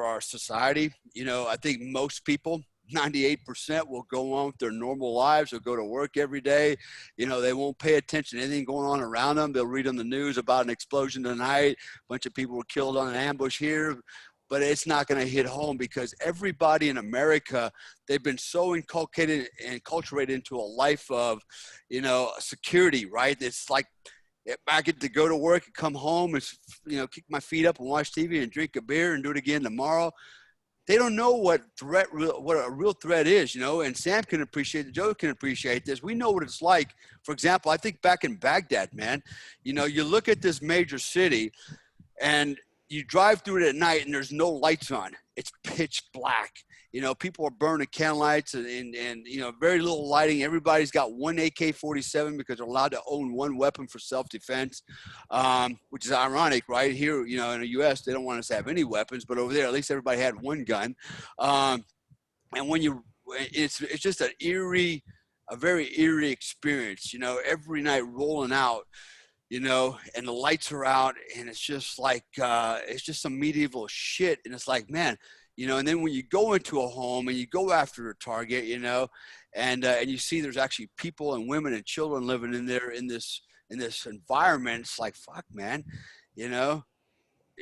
our society? I think most people, 98% will go on with their normal lives. They'll go to work every day. They won't pay attention to anything going on around them. They'll read on the news about an explosion tonight. A bunch of people were killed on an ambush here. But it's not going to hit home because everybody in America, they've been so inculcated and enculturated into a life of, security, right? It's like I get to go to work and come home and, kick my feet up and watch TV and drink a beer and do it again tomorrow. They don't know what a real threat is, and Sam can appreciate it. Joe can appreciate this. We know what it's like. For example, I think back in Baghdad, man, you look at this major city and you drive through it at night and there's no lights on. It's pitch black. People are burning can lights and very little lighting. Everybody's got one AK-47 because they're allowed to own one weapon for self-defense, which is ironic, right? Here, in the U.S., they don't want us to have any weapons, but over there, at least everybody had one gun. And it's just a very eerie experience, every night rolling out. And the lights are out and it's just like, it's just some medieval shit. And it's like, man, and then when you go into a home and you go after a target, and you see there's actually people and women and children living in there in this environment. It's like, fuck, man,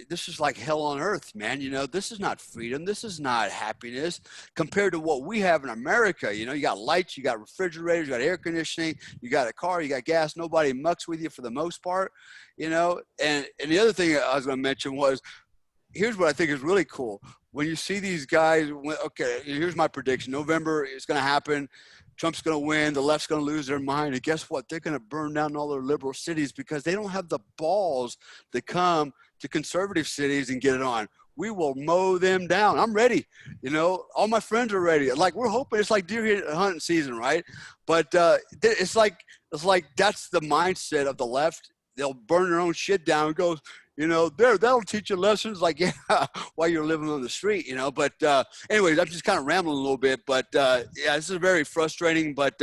this is like hell on earth, man. This is not freedom. This is not happiness compared to what we have in America. You got lights, you got refrigerators, you got air conditioning, you got a car, you got gas. Nobody mucks with you for the most part, and the other thing I was going to mention was, here's what I think is really cool. When you see these guys, okay, here's my prediction. November is going to happen. Trump's going to win. The left's going to lose their mind. And guess what? They're going to burn down all their liberal cities because they don't have the balls to come to conservative cities and get it on. we will mow them down. I'm ready. You know, all my friends are ready. Like, we're hoping it's like deer hunting season, right? But it's like that's the mindset of the left. They'll burn their own shit down and go, you know, that'll teach you lessons, like, yeah, while you're living on the street, you know. But anyways, I'm just kind of rambling a little bit. But yeah, this is very frustrating. But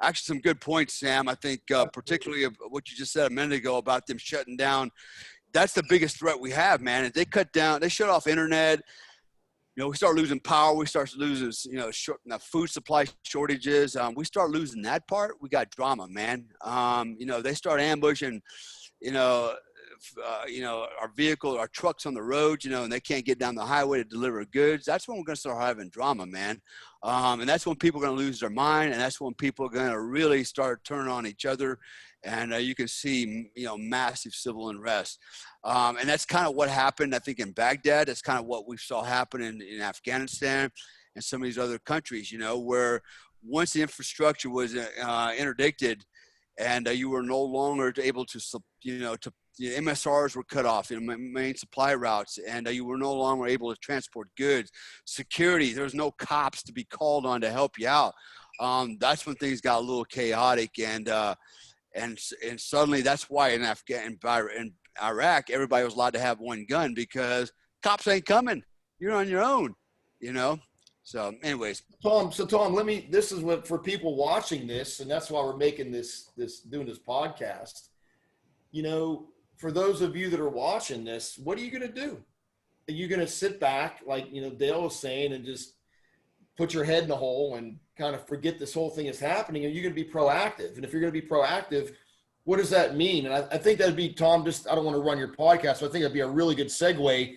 actually, some good points, Sam. I think particularly of what you just said a minute ago about them shutting down. That's the biggest threat we have, man. If they cut down, they shut off internet. You know, we start losing power. We start losing, you know, food supply shortages. We start losing that part. We got drama, man. You know, they start ambushing, you know, our vehicles, our trucks on the road, you know, and they can't get down the highway to deliver goods. That's when we're going to start having drama, man. And that's when people are going to lose their mind. And that's when people are going to really start turning on each other. And you can see, you know, massive civil unrest. And that's kind of what happened, I think, in Baghdad. That's kind of what we saw happen in Afghanistan and some of these other countries, you know, where once the infrastructure was interdicted and you were no longer able to, you know, the MSRs were cut off, you know, main supply routes, and you were no longer able to transport goods. Security, there was no cops to be called on to help you out. That's when things got a little chaotic, and suddenly that's why in Iraq, everybody was allowed to have one gun because cops ain't coming. You're on your own, you know? So anyways. Tom, this is what, for people watching this, and that's why we're making doing this podcast, you know, for those of you that are watching this, what are you going to do? Are you going to sit back, like, you know, Dale was saying, and just put your head in the hole and kind of forget this whole thing is happening? Or are you going to be proactive? And if you're going to be proactive, what does that mean? And I think that'd be, Tom, I don't want to run your podcast, but I think that'd be a really good segue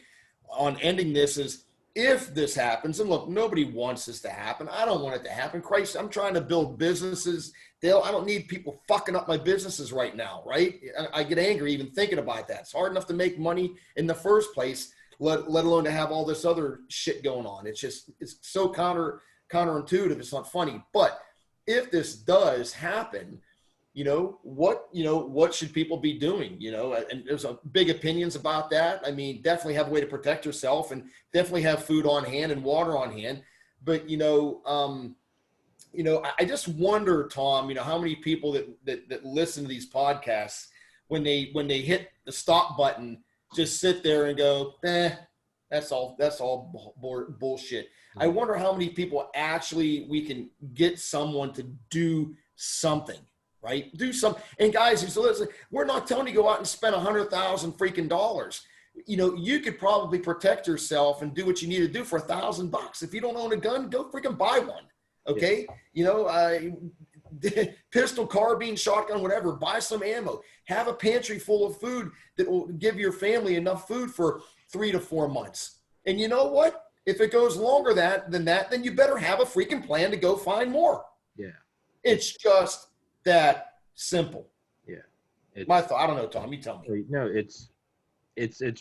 on ending this is, if this happens, and look, nobody wants this to happen. I don't want it to happen. Christ, I'm trying to build businesses. Dale, I don't need people fucking up my businesses right now, right? I get angry even thinking about that. It's hard enough to make money in the first place, let alone to have all this other shit going on. It's so counterintuitive. It's not funny. But if this does happen, you know, what should people be doing? You know, and there's big opinions about that. I mean, definitely have a way to protect yourself and definitely have food on hand and water on hand. But, I just wonder, Tom, you know, how many people that listen to these podcasts, when they hit the stop button, just sit there and go, that's all bullshit. I wonder how many people actually we can get someone to do something. Right? Do some, and guys, so listen, we're not telling you to go out and spend $100,000 freaking dollars. You know, you could probably protect yourself and do what you need to do for $1,000. If you don't own a gun, go freaking buy one. Okay. Yeah. You know, pistol, carbine, shotgun, whatever, buy some ammo, have a pantry full of food that will give your family enough food for 3 to 4 months. And you know what? If it goes longer than that, then you better have a freaking plan to go find more. Yeah. It's just that simple. Yeah. My thought. I don't know, Tom. You tell me. No, it's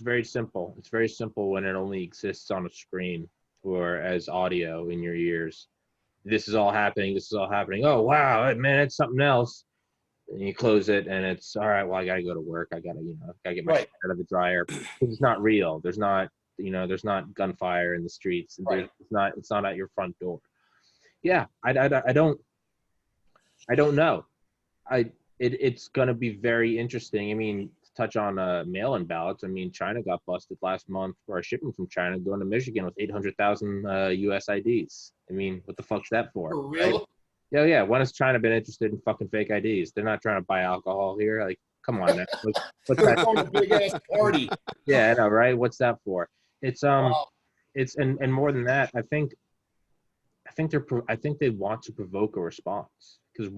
very simple. It's very simple when it only exists on a screen or as audio in your ears. This is all happening. This is all happening. Oh wow, man, it's something else. And you close it, and it's all right. Well, I gotta go to work. I gotta get my shit out of the dryer. It's not real. There's not gunfire in the streets. Right. It's not at your front door. Yeah, I don't know. It's going to be very interesting. I mean, to touch on mail-in ballots, I mean, China got busted last month for a shipment from China going to Michigan with 800,000 US IDs. I mean, what the fuck's that for? For real? Right? Yeah. When has China been interested in fucking fake IDs? They're not trying to buy alcohol here. Like, come on, man. What's that? Throwing a big ass party. Yeah, I know, right? What's that for? It's Wow. it's and more than that, I think they want to provoke a response, because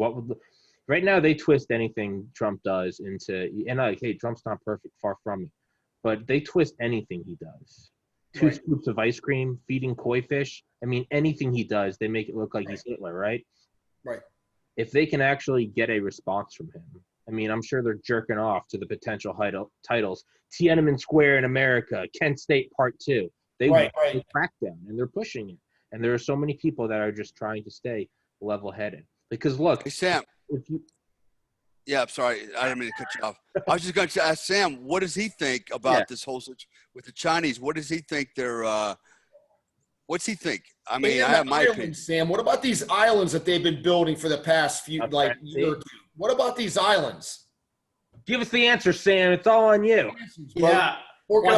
right now they twist anything Trump does into, and hey, Trump's not perfect, far from it, but they twist anything he does. Two scoops of ice cream, feeding koi fish. I mean, anything he does, they make it look like he's Hitler, right? Right. If they can actually get a response from him, I mean, I'm sure they're jerking off to the potential titles. Tiananmen Square in America, Kent State Part 2. They crack down, and they're pushing it. And there are so many people that are just trying to stay level-headed. Because look, hey, Sam, Yeah, I'm sorry. I didn't mean to cut you off. I was just going to ask Sam, what does he think about this whole situation with the Chinese? What does he think what's he think? I mean, I have my opinion. Sam, what about these islands that they've been building for the past few, year or two? What about these islands? Give us the answer, Sam. It's all on you. Yeah. Well,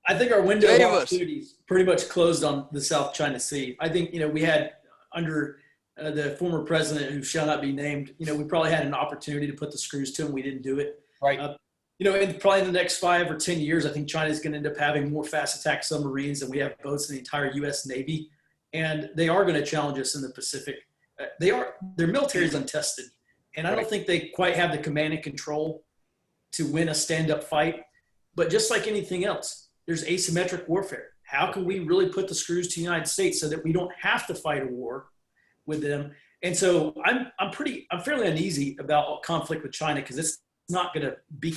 I think our window of opportunities pretty much closed on the South China Sea. I think, we had under the former president, who shall not be named, we probably had an opportunity to put the screws to him. We didn't do it. Right. And probably in the next 5 or 10 years, I think China is going to end up having more fast attack submarines than we have boats in the entire U.S. Navy. And they are going to challenge us in the Pacific. Their military is untested. And I don't think they quite have the command and control to win a stand-up fight. But just like anything else, there's asymmetric warfare. How can we really put the screws to the United States so that we don't have to fight a war with them? And so I'm fairly uneasy about conflict with China, because it's not going to be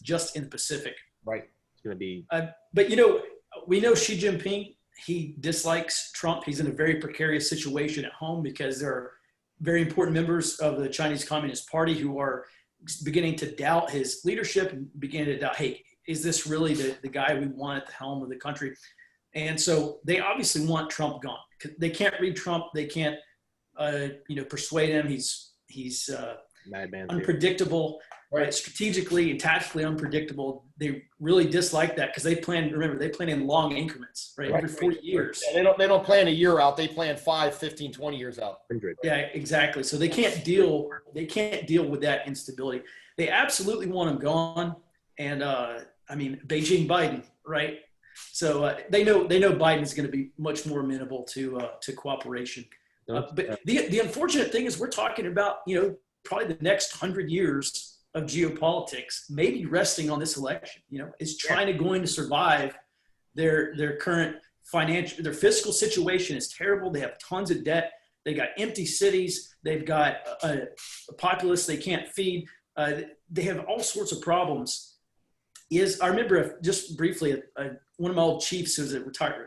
just in the Pacific. Right. It's going to be. But we know Xi Jinping. He dislikes Trump. He's in a very precarious situation at home because there are very important members of the Chinese Communist Party who are beginning to doubt his leadership and beginning to doubt, hey, is this really the guy we want at the helm of the country? And so they obviously want Trump gone. They can't read Trump. They can't, persuade him. He's unpredictable, right? Strategically and tactically unpredictable. They really dislike that because they plan in long increments, right? Every 40 years. Yeah, they don't plan a year out. They plan 5, 15, 20 years out. 100. Yeah, exactly. So they can't deal with that instability. They absolutely want him gone. And Beijing Biden, right? So they know Biden's going to be much more amenable to cooperation. But the unfortunate thing is we're talking about, probably the next 100 years of geopolitics, maybe resting on this election. Is China going to survive their current their fiscal situation is terrible. They have tons of debt. They got empty cities. They've got a populace they can't feed. They have all sorts of problems. I remember just briefly, one of my old chiefs who's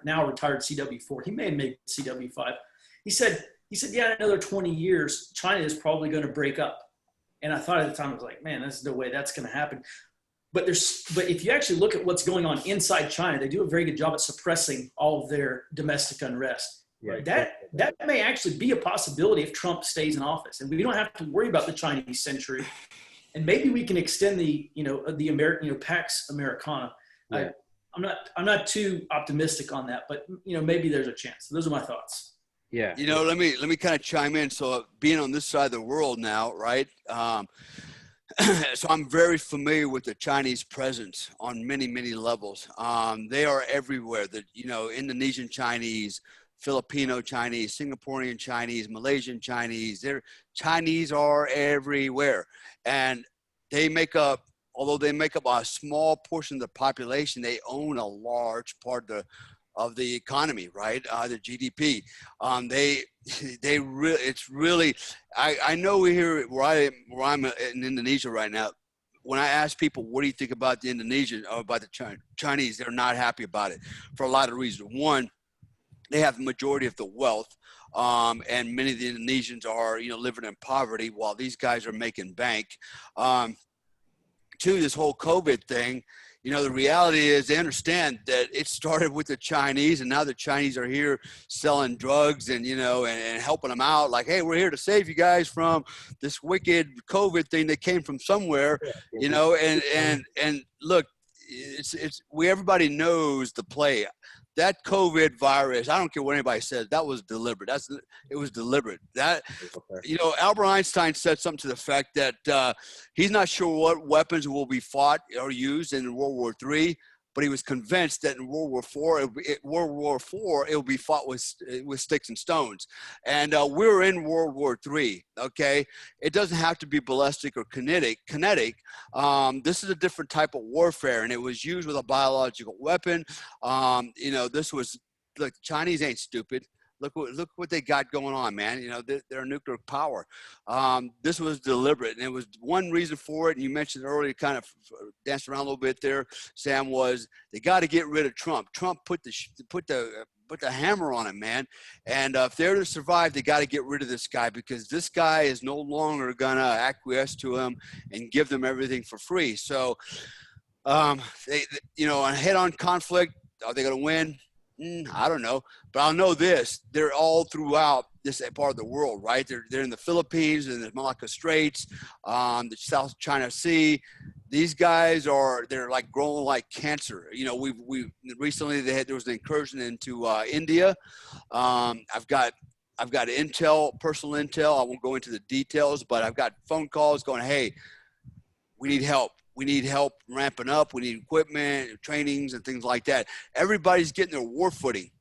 now retired CW4, he may have made CW5. He said, yeah, another 20 years, China is probably going to break up. And I thought at the time, I was like, man, there's no way that's going to happen. But if you actually look at what's going on inside China, they do a very good job at suppressing all of their domestic unrest. Yeah, that may actually be a possibility if Trump stays in office, and we don't have to worry about the Chinese century. And maybe we can extend the American, Pax Americana. Yeah. I'm not too optimistic on that, but maybe there's a chance. Those are my thoughts. Yeah. Let me kind of chime in. So being on this side of the world now, right? So I'm very familiar with the Chinese presence on many, many levels. They are everywhere. Indonesian Chinese, Filipino Chinese, Singaporean Chinese, Malaysian Chinese. Chinese are everywhere. And although they make up a small portion of the population, they own a large part of the economy, right? The GDP. It's really, I know here where I'm in Indonesia right now, when I ask people, what do you think about the Indonesian or about the Chinese, they're not happy about it for a lot of reasons. One, they have the majority of the wealth. And many of the Indonesians are, living in poverty while these guys are making bank. Two, this whole COVID thing, the reality is they understand that it started with the Chinese, and now the Chinese are here selling drugs and helping them out. Like, hey, we're here to save you guys from this wicked COVID thing that came from somewhere, and look, everybody knows the play. That COVID virus, I don't care what anybody says, that was deliberate. It was deliberate. Albert Einstein said something to the fact that he's not sure what weapons will be fought or used in World War III, but he was convinced that in World War IV, it will be fought with sticks and stones. And we're in World War III, okay? It doesn't have to be ballistic or kinetic. This is a different type of warfare, and it was used with a biological weapon. This was, look, the Chinese ain't stupid. Look what they got going on, man. They're a nuclear power. This was deliberate, and it was one reason for it. And you mentioned earlier, kind of danced around a little bit there, Sam, was they got to get rid of Trump. Trump put the put the hammer on it, man. And if they're to survive, they got to get rid of this guy, because this guy is no longer going to acquiesce to him and give them everything for free. So, they, you know, a head-on conflict, are they going to win? I don't know, but I'll know this: they're all throughout this part of the world, right? They're in the Philippines, in the Malacca Straits, the South China Sea. These guys they're like growing like cancer. You know, we recently there was an incursion into India. I've got intel, personal intel. I won't go into the details, but I've got phone calls going, hey, we need help. We need help ramping up. We need equipment, trainings, and things like that. Everybody's getting their war footing.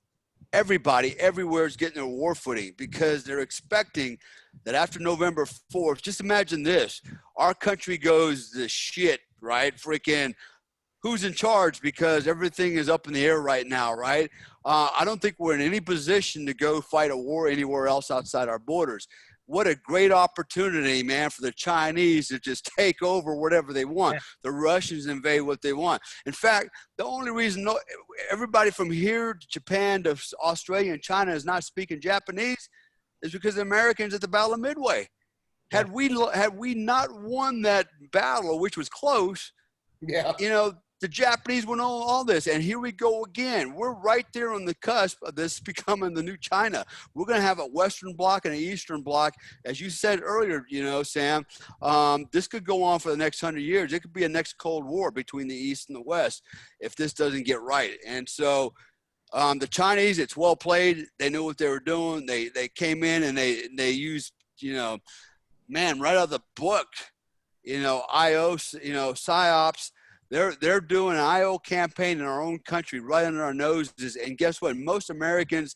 Everybody, everywhere is getting their war footing, because they're expecting that after November 4th, just imagine this, our country goes to shit, right? Freaking who's in charge, because everything is up in the air right now, right? I don't think we're in any position to go fight a war anywhere else outside our borders. What a great opportunity, man, for the Chinese to just take over whatever they want. Yeah. The Russians invade what they want. In fact, the only reason everybody from here to Japan to Australia and China is not speaking Japanese is because the Americans at the Battle of Midway. Yeah. Had we not won that battle, which was close, yeah, you know, the Japanese would know all this. And here we go again. We're right there on the cusp of this becoming the new China. We're going to have a Western bloc and an Eastern bloc. As you said earlier, you know, Sam, this could go on for the next 100 years. It could be a next Cold War between the East and the West if this doesn't get right. And so the Chinese, it's well played. They knew what they were doing. They came in and they used, you know, man, right out of the book, you know, PSYOPs. They're doing an IO campaign in our own country right under our noses. And guess what? Most Americans,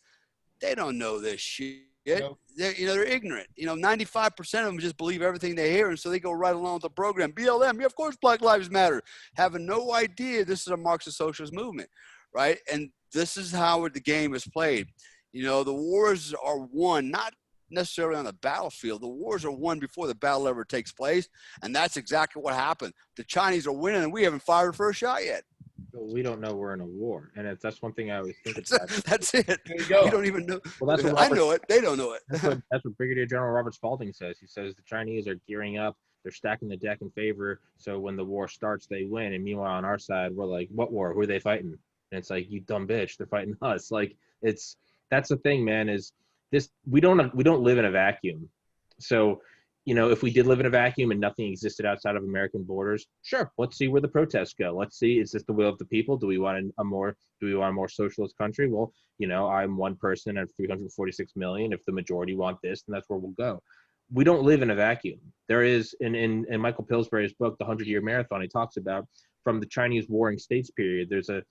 they don't know this shit. Nope. They're ignorant. You know, 95% of them just believe everything they hear. And so they go right along with the program. BLM, yeah, of course, Black Lives Matter. Having no idea this is a Marxist socialist movement, right? And this is how the game is played. You know, the wars are won, not necessarily on the battlefield. The wars are won before the battle ever takes place, and that's exactly what happened. The Chinese are winning, and we haven't fired the first shot yet. We don't know we're in a war, and that's one thing I always think about. That's it. There you go. We don't even know. Well, that's what I know it. They don't know it. That's what Brigadier General Robert Spalding says. He says the Chinese are gearing up. They're stacking the deck in favor, so when the war starts, they win. And meanwhile, on our side, we're like, what war? Who are they fighting? And it's like, you dumb bitch, they're fighting us. Like, that's the thing, man, is this, we don't live in a vacuum. So, you know, if we did live in a vacuum and nothing existed outside of American borders, sure, let's see where the protests go. Let's see, is this the will of the people? Do we want a more socialist country? Well, you know, I'm one person out of 346 million. If the majority want this, then that's where we'll go. We don't live in a vacuum. There is, in Michael Pillsbury's book, The 100-Year Marathon, he talks about from the Chinese Warring States period, there's a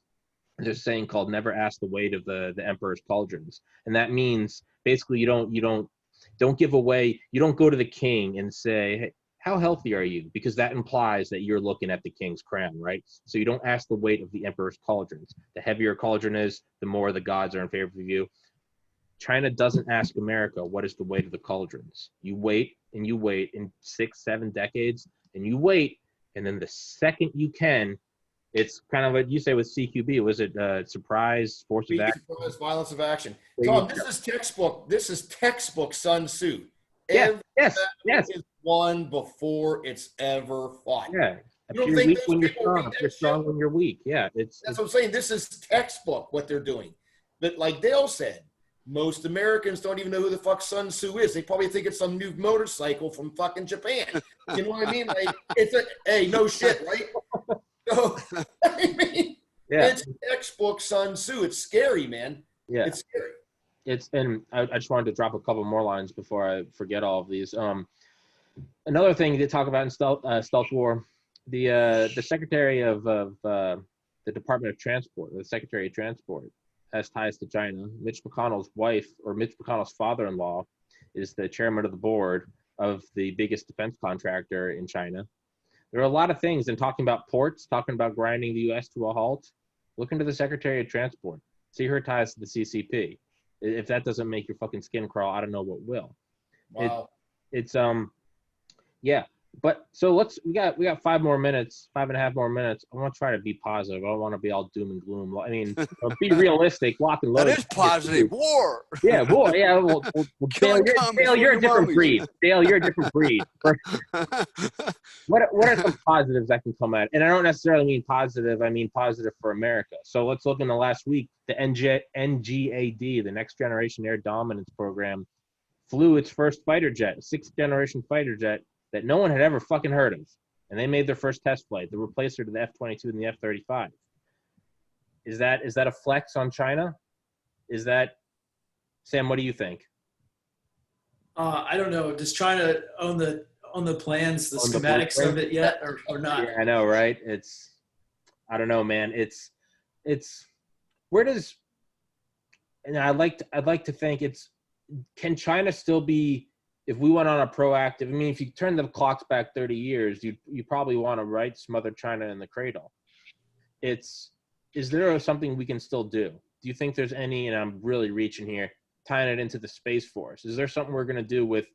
saying called "never ask the weight of the emperor's cauldrons," and that means basically you don't give away. You don't go to the king and say, "Hey, how healthy are you?" Because that implies that you're looking at the king's crown, right? So you don't ask the weight of the emperor's cauldrons. The heavier a cauldron is, the more the gods are in favor of you. China doesn't ask America what is the weight of the cauldrons. You wait and you wait in 6-7 decades, and you wait, and then the second you can. It's kind of what you say with CQB. Was it surprise, force of action? Violence of action. Tom, this is textbook. This is textbook Sun Tzu. Yes. Is won before it's ever fought. Yeah. If you're weak when you're strong, if you're strong when you're weak. Yeah. That's what I'm saying. This is textbook what they're doing. But like Dale said, most Americans don't even know who the fuck Sun Tzu is. They probably think it's some new motorcycle from fucking Japan. You know what I mean? Like, hey, no shit, right? So, I mean, yeah. It's textbook Sun Tzu. It's scary, man. Yeah, it's scary. And I just wanted to drop a couple more lines before I forget all of these. Another thing to talk about in stealth war, the Secretary of the Department of Transport, the Secretary of Transport, has ties to China. Mitch McConnell's wife, or Mitch McConnell's father-in-law, is the chairman of the board of the biggest defense contractor in China. There are a lot of things, and talking about ports, talking about grinding the U.S. to a halt. Look into the Secretary of Transport. See her ties to the CCP. If that doesn't make your fucking skin crawl, I don't know what will. Wow. Yeah. But so we got 5.5 more minutes. I want to try to be positive. I don't want to be all doom and gloom. I mean, be realistic, lock and load. That is positive. War. Yeah, war. Yeah, well Dale, Killing commies Dale, for you're a your different mummies. breed. Dale, you're a different breed. What are some positives that can come out? And I don't necessarily mean positive. I mean positive for America. So let's look in the last week. The NGAD, the Next Generation Air Dominance Program, flew its first fighter jet, a 6th generation fighter jet that no one had ever fucking heard of. And they made their first test flight, the replacer to the F-22 and the F-35. Is that a flex on China? Is that, Sam, what do you think? I don't know. Does China own the plans, the Own the schematics blueprint? of it yet, or not? Yeah, I know, right? I don't know, man. It's where does, and I'd like to think can China still be, if we went on a proactive, I mean, if you turn the clocks back 30 years, you probably want to smother China in the cradle. Is there something we can still do? Do you think there's any, and I'm really reaching here, tying it into the Space Force, is there something we're going to do with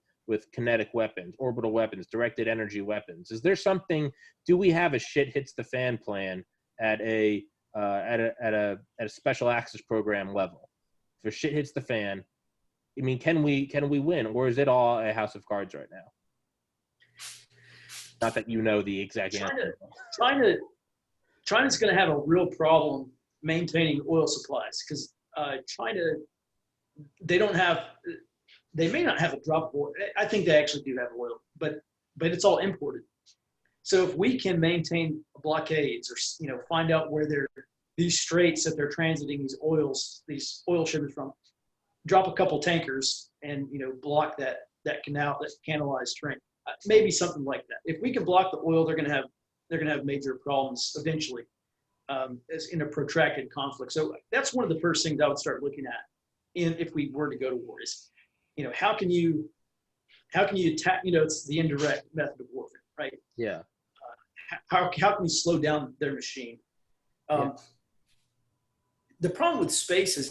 kinetic weapons, orbital weapons, directed energy weapons? Is there something, do we have a shit hits the fan plan at a special access program level? If shit hits the fan, I mean, can we win, or is it all a house of cards right now? Not that you know the exact answer. China's going to have a real problem maintaining oil supplies because China, they may not have a drop of oil. I think they actually do have oil, but it's all imported. So if we can maintain blockades, or find out where these straits that they're transiting these oil shipments from, drop a couple tankers and block that canal, that canalized strait, maybe something like that. If we can block the oil, they're going to have major problems eventually, as in a protracted conflict. So that's one of the first things I would start looking at if we were to go to war is, how can you attack? It's the indirect method of warfare, right? Yeah. How can we slow down their machine? The problem with space is,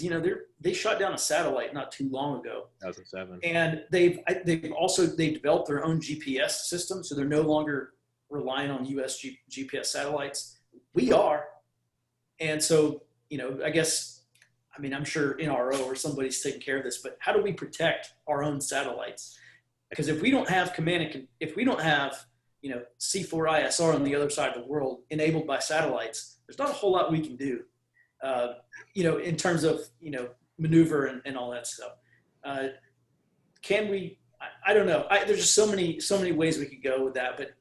they shot down a satellite not too long ago. 2007. And they've developed their own GPS system, so they're no longer relying on U.S. GPS satellites. We are, and so I guess, I'm sure NRO or somebody's taking care of this. But how do we protect our own satellites? Because if we don't have if we don't have C4ISR on the other side of the world enabled by satellites, there's not a whole lot we can do. In terms of, maneuver and all that stuff. Can we, I don't know. There's just so many ways we could go with that, but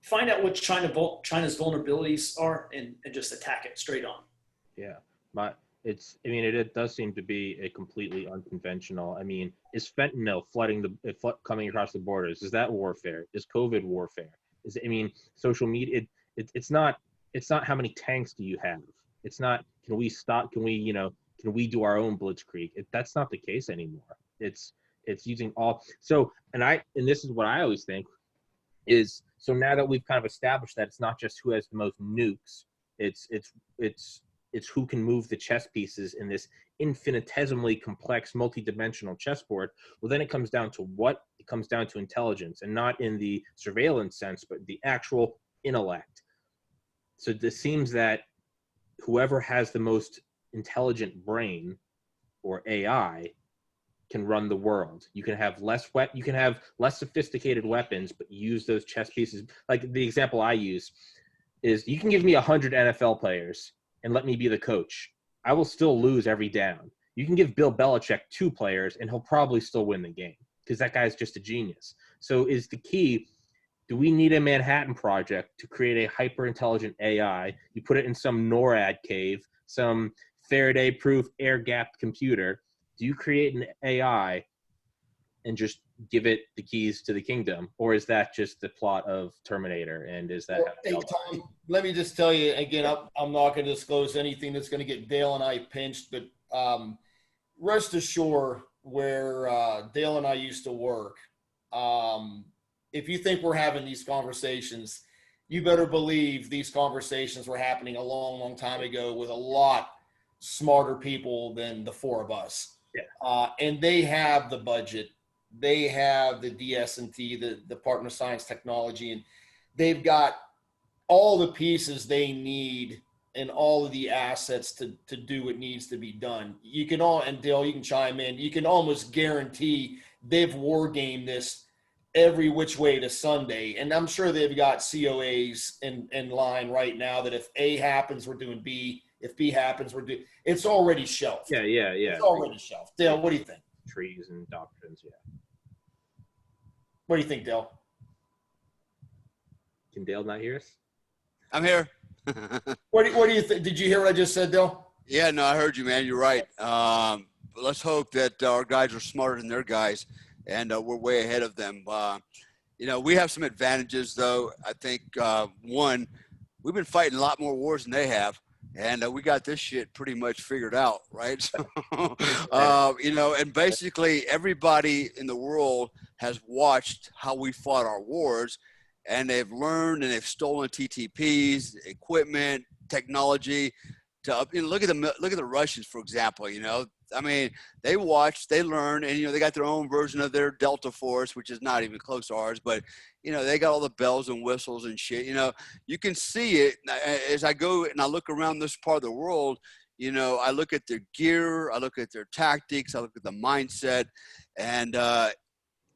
find out what China's vulnerabilities are and just attack it straight on. Yeah. It does seem to be a completely unconventional. Is fentanyl coming across the borders? Is that warfare? Is COVID warfare? Social media, it's not how many tanks do you have? It's not, can we do our own blitzkrieg? That's not the case anymore. It's using all. So, and this is what I always think is, so now that we've kind of established that it's not just who has the most nukes, it's who can move the chess pieces in this infinitesimally complex, multi-dimensional chessboard. Well, then it comes down to intelligence, and not in the surveillance sense, but the actual intellect. So this seems that whoever has the most intelligent brain, or AI, can run the world. You can have less sophisticated weapons, but use those chess pieces. Like the example I use is, you can give me 100 NFL players and let me be the coach. I will still lose every down. You can give Bill Belichick 2 players and he'll probably still win the game because that guy's just a genius. So is the key, do we need a Manhattan Project to create a hyper-intelligent AI? You put it in some NORAD cave, some Faraday-proof air-gapped computer. Do you create an AI and just give it the keys to the kingdom? Or is that just the plot of Terminator? And is that... Hey, Tom, let me just tell you, again, I'm not going to disclose anything that's going to get Dale and I pinched, but rest assured, where Dale and I used to work, if you think we're having these conversations, you better believe these conversations were happening a long, long time ago with a lot smarter people than the 4 of us. Yeah. And they have the budget they have the DS&T, the Department of Science Technology, and they've got all the pieces they need and all of the assets to do what needs to be done. You can all, and Dale, you can chime in, you can almost guarantee they've war gamed this every which way to Sunday. And I'm sure they've got COAs in line right now that if A happens, we're doing B. If B happens, we're doing, it's already shelved. Yeah. It's already shelved. Dale, what do you think? Trees and doctrines, yeah. What do you think, Dale? Can Dale not hear us? I'm here. What do you think? Did you hear what I just said, Dale? Yeah, no, I heard you, man. You're right. But let's hope that our guys are smarter than their guys, and we're way ahead of them. We have some advantages, though. I think, one, we've been fighting a lot more wars than they have, and we got this shit pretty much figured out, right? And basically everybody in the world has watched how we fought our wars, and they've learned and they've stolen TTPs, equipment, technology. Look at the Russians, for example. They watched, they learned, and they got their own version of their Delta Force, which is not even close to ours. But they got all the bells and whistles and shit. You can see it as I go and I look around this part of the world. I look at their gear, I look at their tactics, I look at the mindset, and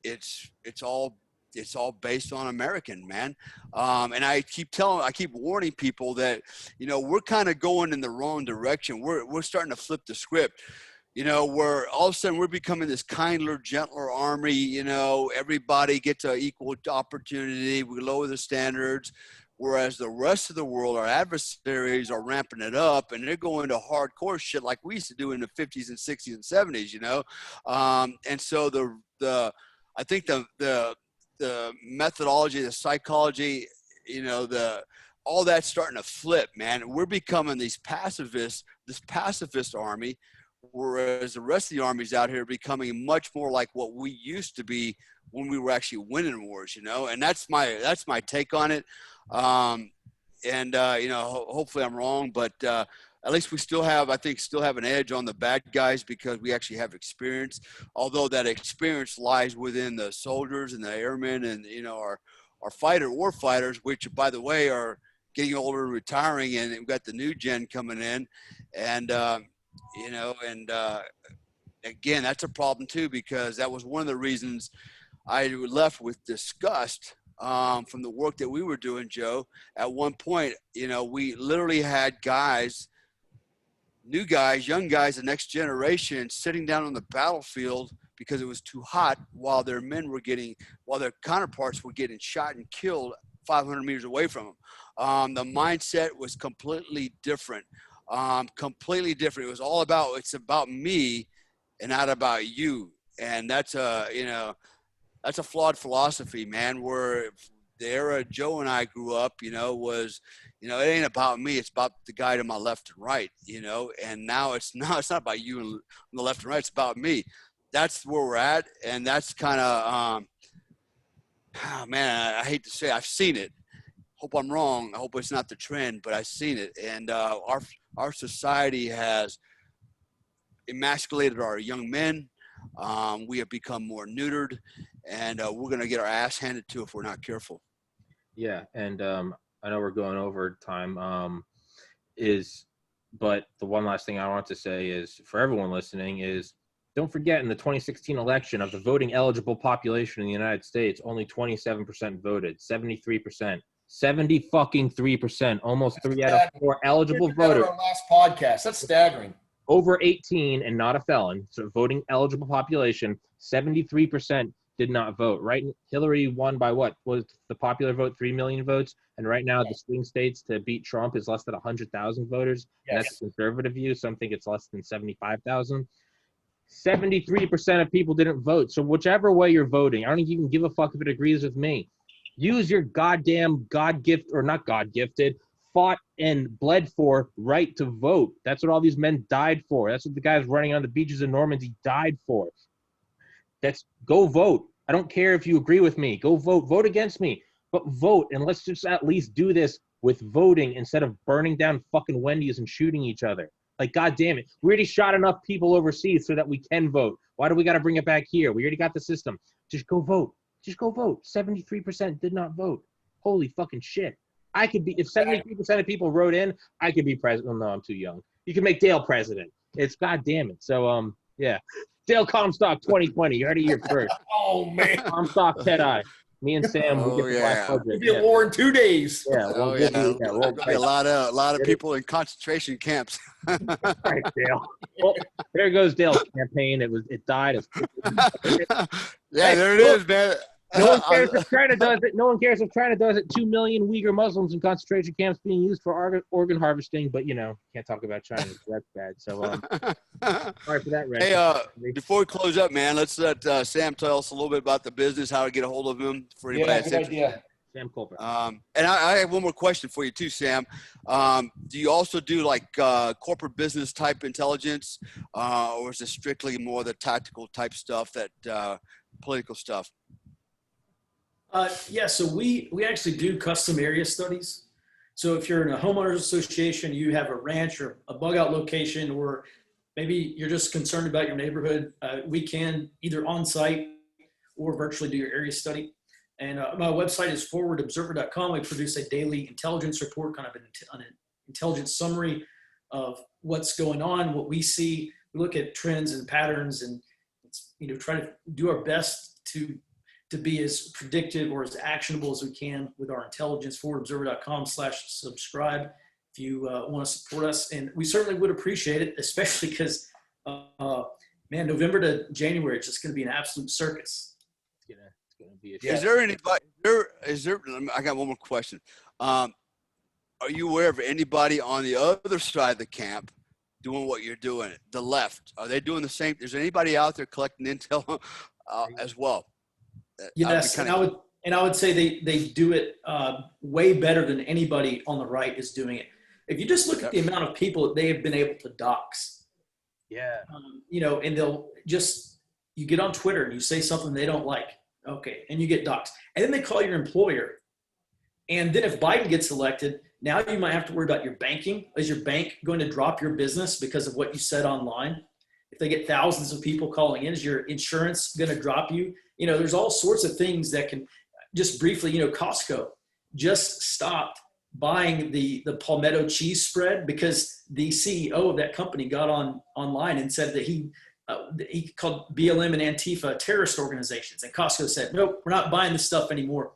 it's all based on American, man. And I keep warning people that, we're kind of going in the wrong direction. We're starting to flip the script, where all of a sudden we're becoming this kinder, gentler army. Everybody gets an equal opportunity. We lower the standards, whereas the rest of the world, our adversaries, are ramping it up, and they're going to hardcore shit like we used to do in the 50s and 60s and 70s, and so I think the methodology, the psychology, all that's starting to flip, man. We're becoming this pacifist army, whereas the rest of the armies out here are becoming much more like what we used to be when we were actually winning wars, and that's my take on it. Hopefully I'm wrong, but at least we still have an edge on the bad guys because we actually have experience, although that experience lies within the soldiers and the airmen and, our war fighters, which, by the way, are getting older and retiring, and we've got the new gen coming in. And, again, that's a problem too, because that was one of the reasons I left with disgust from the work that we were doing, Joe. At one point, we literally had guys, new guys, young guys, the next generation, sitting down on the battlefield because it was too hot while their counterparts were getting shot and killed 500 meters away from them. The mindset was completely different. It was all about, it's about me and not about you. And that's a flawed philosophy, man, where the era Joe and I grew up, was, it ain't about me. It's about the guy to my left and right, and now it's not about you on the left and right. It's about me. That's where we're at. And that's kind of, man, I hate to say I've seen it. Hope I'm wrong. I hope it's not the trend, but I've seen it. And our society has emasculated our young men. We have become more neutered, and we're going to get our ass handed to if we're not careful. Yeah, and I know we're going over time, but the one last thing I want to say is, for everyone listening, is don't forget, in the 2016 election, of the voting eligible population in the United States, only 27% voted. 73%. 70-fucking-3%. Almost 3 out of 4 eligible voters. Our last podcast. That's staggering. Over 18 and not a felon, so voting eligible population, 73% did not vote. Right? Hillary won by what? Was the popular vote 3 million votes? And right now, the swing states to beat Trump is less than 100,000 voters. Yes. And that's a conservative view. Some think it's less than 75,000. 73% of people didn't vote. So whichever way you're voting, I don't think you can give a fuck if it agrees with me. Use your goddamn God-gifted, fought and bled for right to vote. That's what all these men died for. That's what the guys running on the beaches of Normandy died for. Go vote. I don't care if you agree with me. Go vote. Vote against me. But vote, and let's just at least do this with voting instead of burning down fucking Wendy's and shooting each other. Like, God damn it. We already shot enough people overseas so that we can vote. Why do we got to bring it back here? We already got the system. Just go vote. Just go vote. 73% did not vote. Holy fucking shit. I could be, if 73% of people wrote in, I could be president. No, I'm too young. You can make Dale president. It's goddamn it. So, yeah. Dale Comstock 2020. You heard it here first. Oh, man. Comstock Ted-Eye. Me and Sam, we get the black budget. It'll be a war in 2 days. Yeah, Oh, we'll yeah. we'll There'll be a lot of people in concentration camps. Right, Dale. Well, there goes Dale's campaign. It died. Yeah, there it is, man. No one cares if China does it. No one cares if China does it. 2 million Uyghur Muslims in concentration camps being used for organ harvesting, but can't talk about China. So that's bad. So sorry for that, Red. Hey, before we close up, man, let's let Sam tell us a little bit about the business, how to get a hold of him for anybody that's good interested. idea. Sam Culver. And I have one more question for you too, Sam. Do you also do like corporate business type intelligence, or is it strictly more the tactical type stuff, that political stuff? Yeah, so we actually do custom area studies. So if you're in a homeowners association, you have a ranch or a bug out location, or maybe you're just concerned about your neighborhood, we can either on site or virtually do your area study. And my website is forwardobserver.com. We produce a daily intelligence report, kind of an intelligence summary of what's going on, what we see. We look at trends and patterns, and try to do our best to be as predictive or as actionable as we can with our intelligence. forwardobserver.com/subscribe if you want to support us. And we certainly would appreciate it, especially because, man, November to January, it's just going to be an absolute circus. It's gonna be Is there anybody? I got one more question. Are you aware of anybody on the other side of the camp doing what you're doing? The left, are they doing the same? Is there anybody out there collecting intel as well? Yes, and I would say they do it way better than anybody on the right is doing it. If you just look at the amount of people that they have been able to dox, and they'll just, you get on Twitter and you say something they don't like, okay, and you get doxed, and then they call your employer, and then if Biden gets elected, now you might have to worry about your banking. Is your bank going to drop your business because of what you said online? If they get thousands of people calling in, is your insurance going to drop you? There's all sorts of things that can, just briefly, Costco just stopped buying the Palmetto cheese spread because the CEO of that company got online and said that he called BLM and Antifa terrorist organizations. And Costco said, nope, we're not buying this stuff anymore.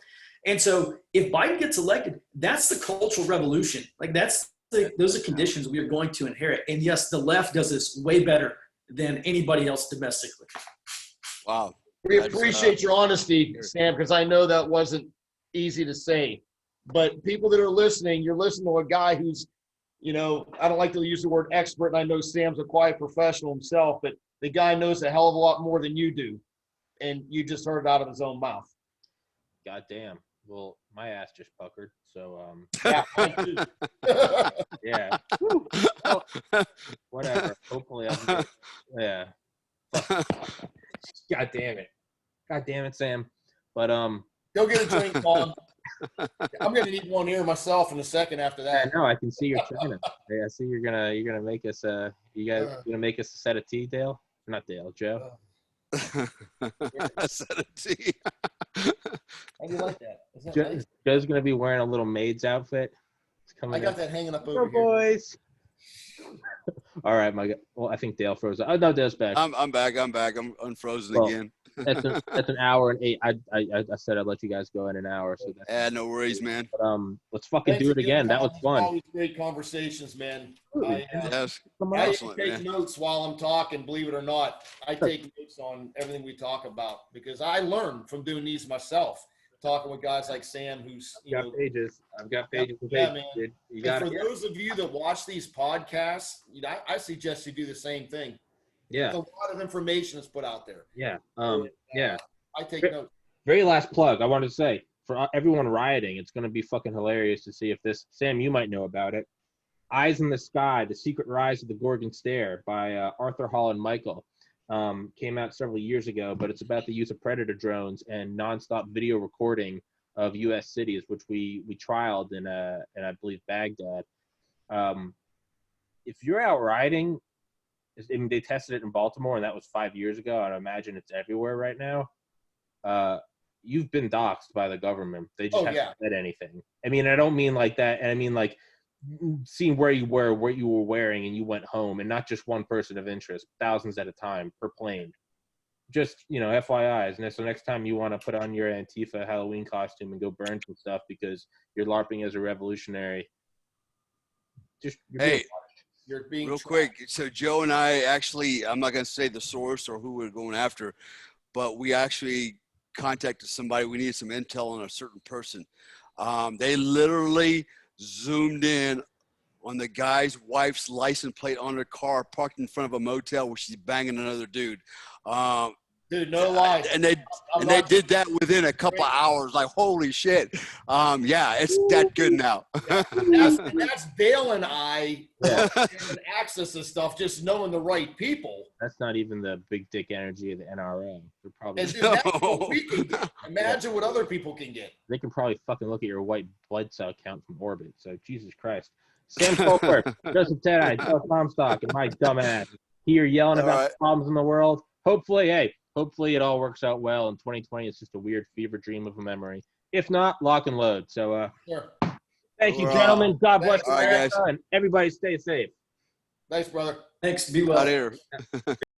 And so if Biden gets elected, that's the cultural revolution. Like those are conditions we are going to inherit. And yes, the left does this way better than anybody else domestically. Wow. We appreciate your honesty, Sam, because I know that wasn't easy to say. But people that are listening, you're listening to a guy who's, I don't like to use the word expert, and I know Sam's a quiet professional himself, but the guy knows a hell of a lot more than you do. And you just heard it out of his own mouth. Goddamn. Well, my ass just puckered. So, Yeah, mine too. yeah. Well, whatever. Hopefully yeah. God damn it, Sam. But Go get a drink, Paul. I'm gonna need one here myself in a second after that. No, I can see you're trying to. I see you're gonna make us you guys gonna make us a set of tea, Dale? Not Dale, Joe. A set of tea. How do you like that? Is that nice? Joe's gonna be wearing a little maid's outfit. I got that hanging up over here. Boys. All right, well, I think Dale froze. Oh no, Dale's back. I'm back. I'm unfrozen again. That's an hour and 8. I said I'd let you guys go in an hour. So that's no worries, man. But, let's fucking do it again. That was fun. Always great conversations, man. Yes. I take notes while I'm talking. Believe it or not, I take notes on everything we talk about because I learn from doing these myself. Talking with guys like Sam, who's pages. I've got pages. Yeah, man. Dude. You got for those of you that watch these podcasts, I suggest you do the same thing. Yeah, there's a lot of information that's put out there. Yeah, yeah. I take notes. Very last plug. I wanted to say for everyone rioting, it's going to be fucking hilarious to see if this. Sam, you might know about it. Eyes in the Sky: The Secret Rise of the Gorgon Stare by Arthur Hall and Michael. Came out several years ago, but it's about the use of predator drones and nonstop video recording of U.S. cities, which we trialed in I believe Baghdad. If you're out riding, I mean, they tested it in Baltimore, and that was 5 years ago. I'd imagine it's everywhere right now. You've been doxxed by the government. They just haven't said anything. I mean, I don't mean like that. And I mean, like, seeing where you were, what you were wearing, and you went home, and not just one person of interest, thousands at a time per plane. Just, FYIs. And so next time you want to put on your Antifa Halloween costume and go burn some stuff because you're LARPing as a revolutionary, You're being real quick. So Joe and I actually, I'm not going to say the source or who we're going after, but we actually contacted somebody. We needed some intel on a certain person. They literally zoomed in on the guy's wife's license plate on her car parked in front of a motel where she's banging another dude. Dude, no lie. And they did that within a couple of hours. Like, holy shit. Yeah, it's that good now. That's Dale and I having access to stuff, just knowing the right people. That's not even the big dick energy of the NRA. They're probably And dude, that's what we can get. Imagine what other people can get. they can probably fucking look at your white blood cell count from orbit. So Jesus Christ. Sam Colbert, Joseph Tedai, Joe Comstock, and my dumb ass here yelling about the problems in the world. Hopefully it all works out well. In 2020, it's just a weird fever dream of a memory. If not, lock and load. So thank you, gentlemen. God bless America, and everybody stay safe. Thanks, brother. Thanks. Be well. Out here.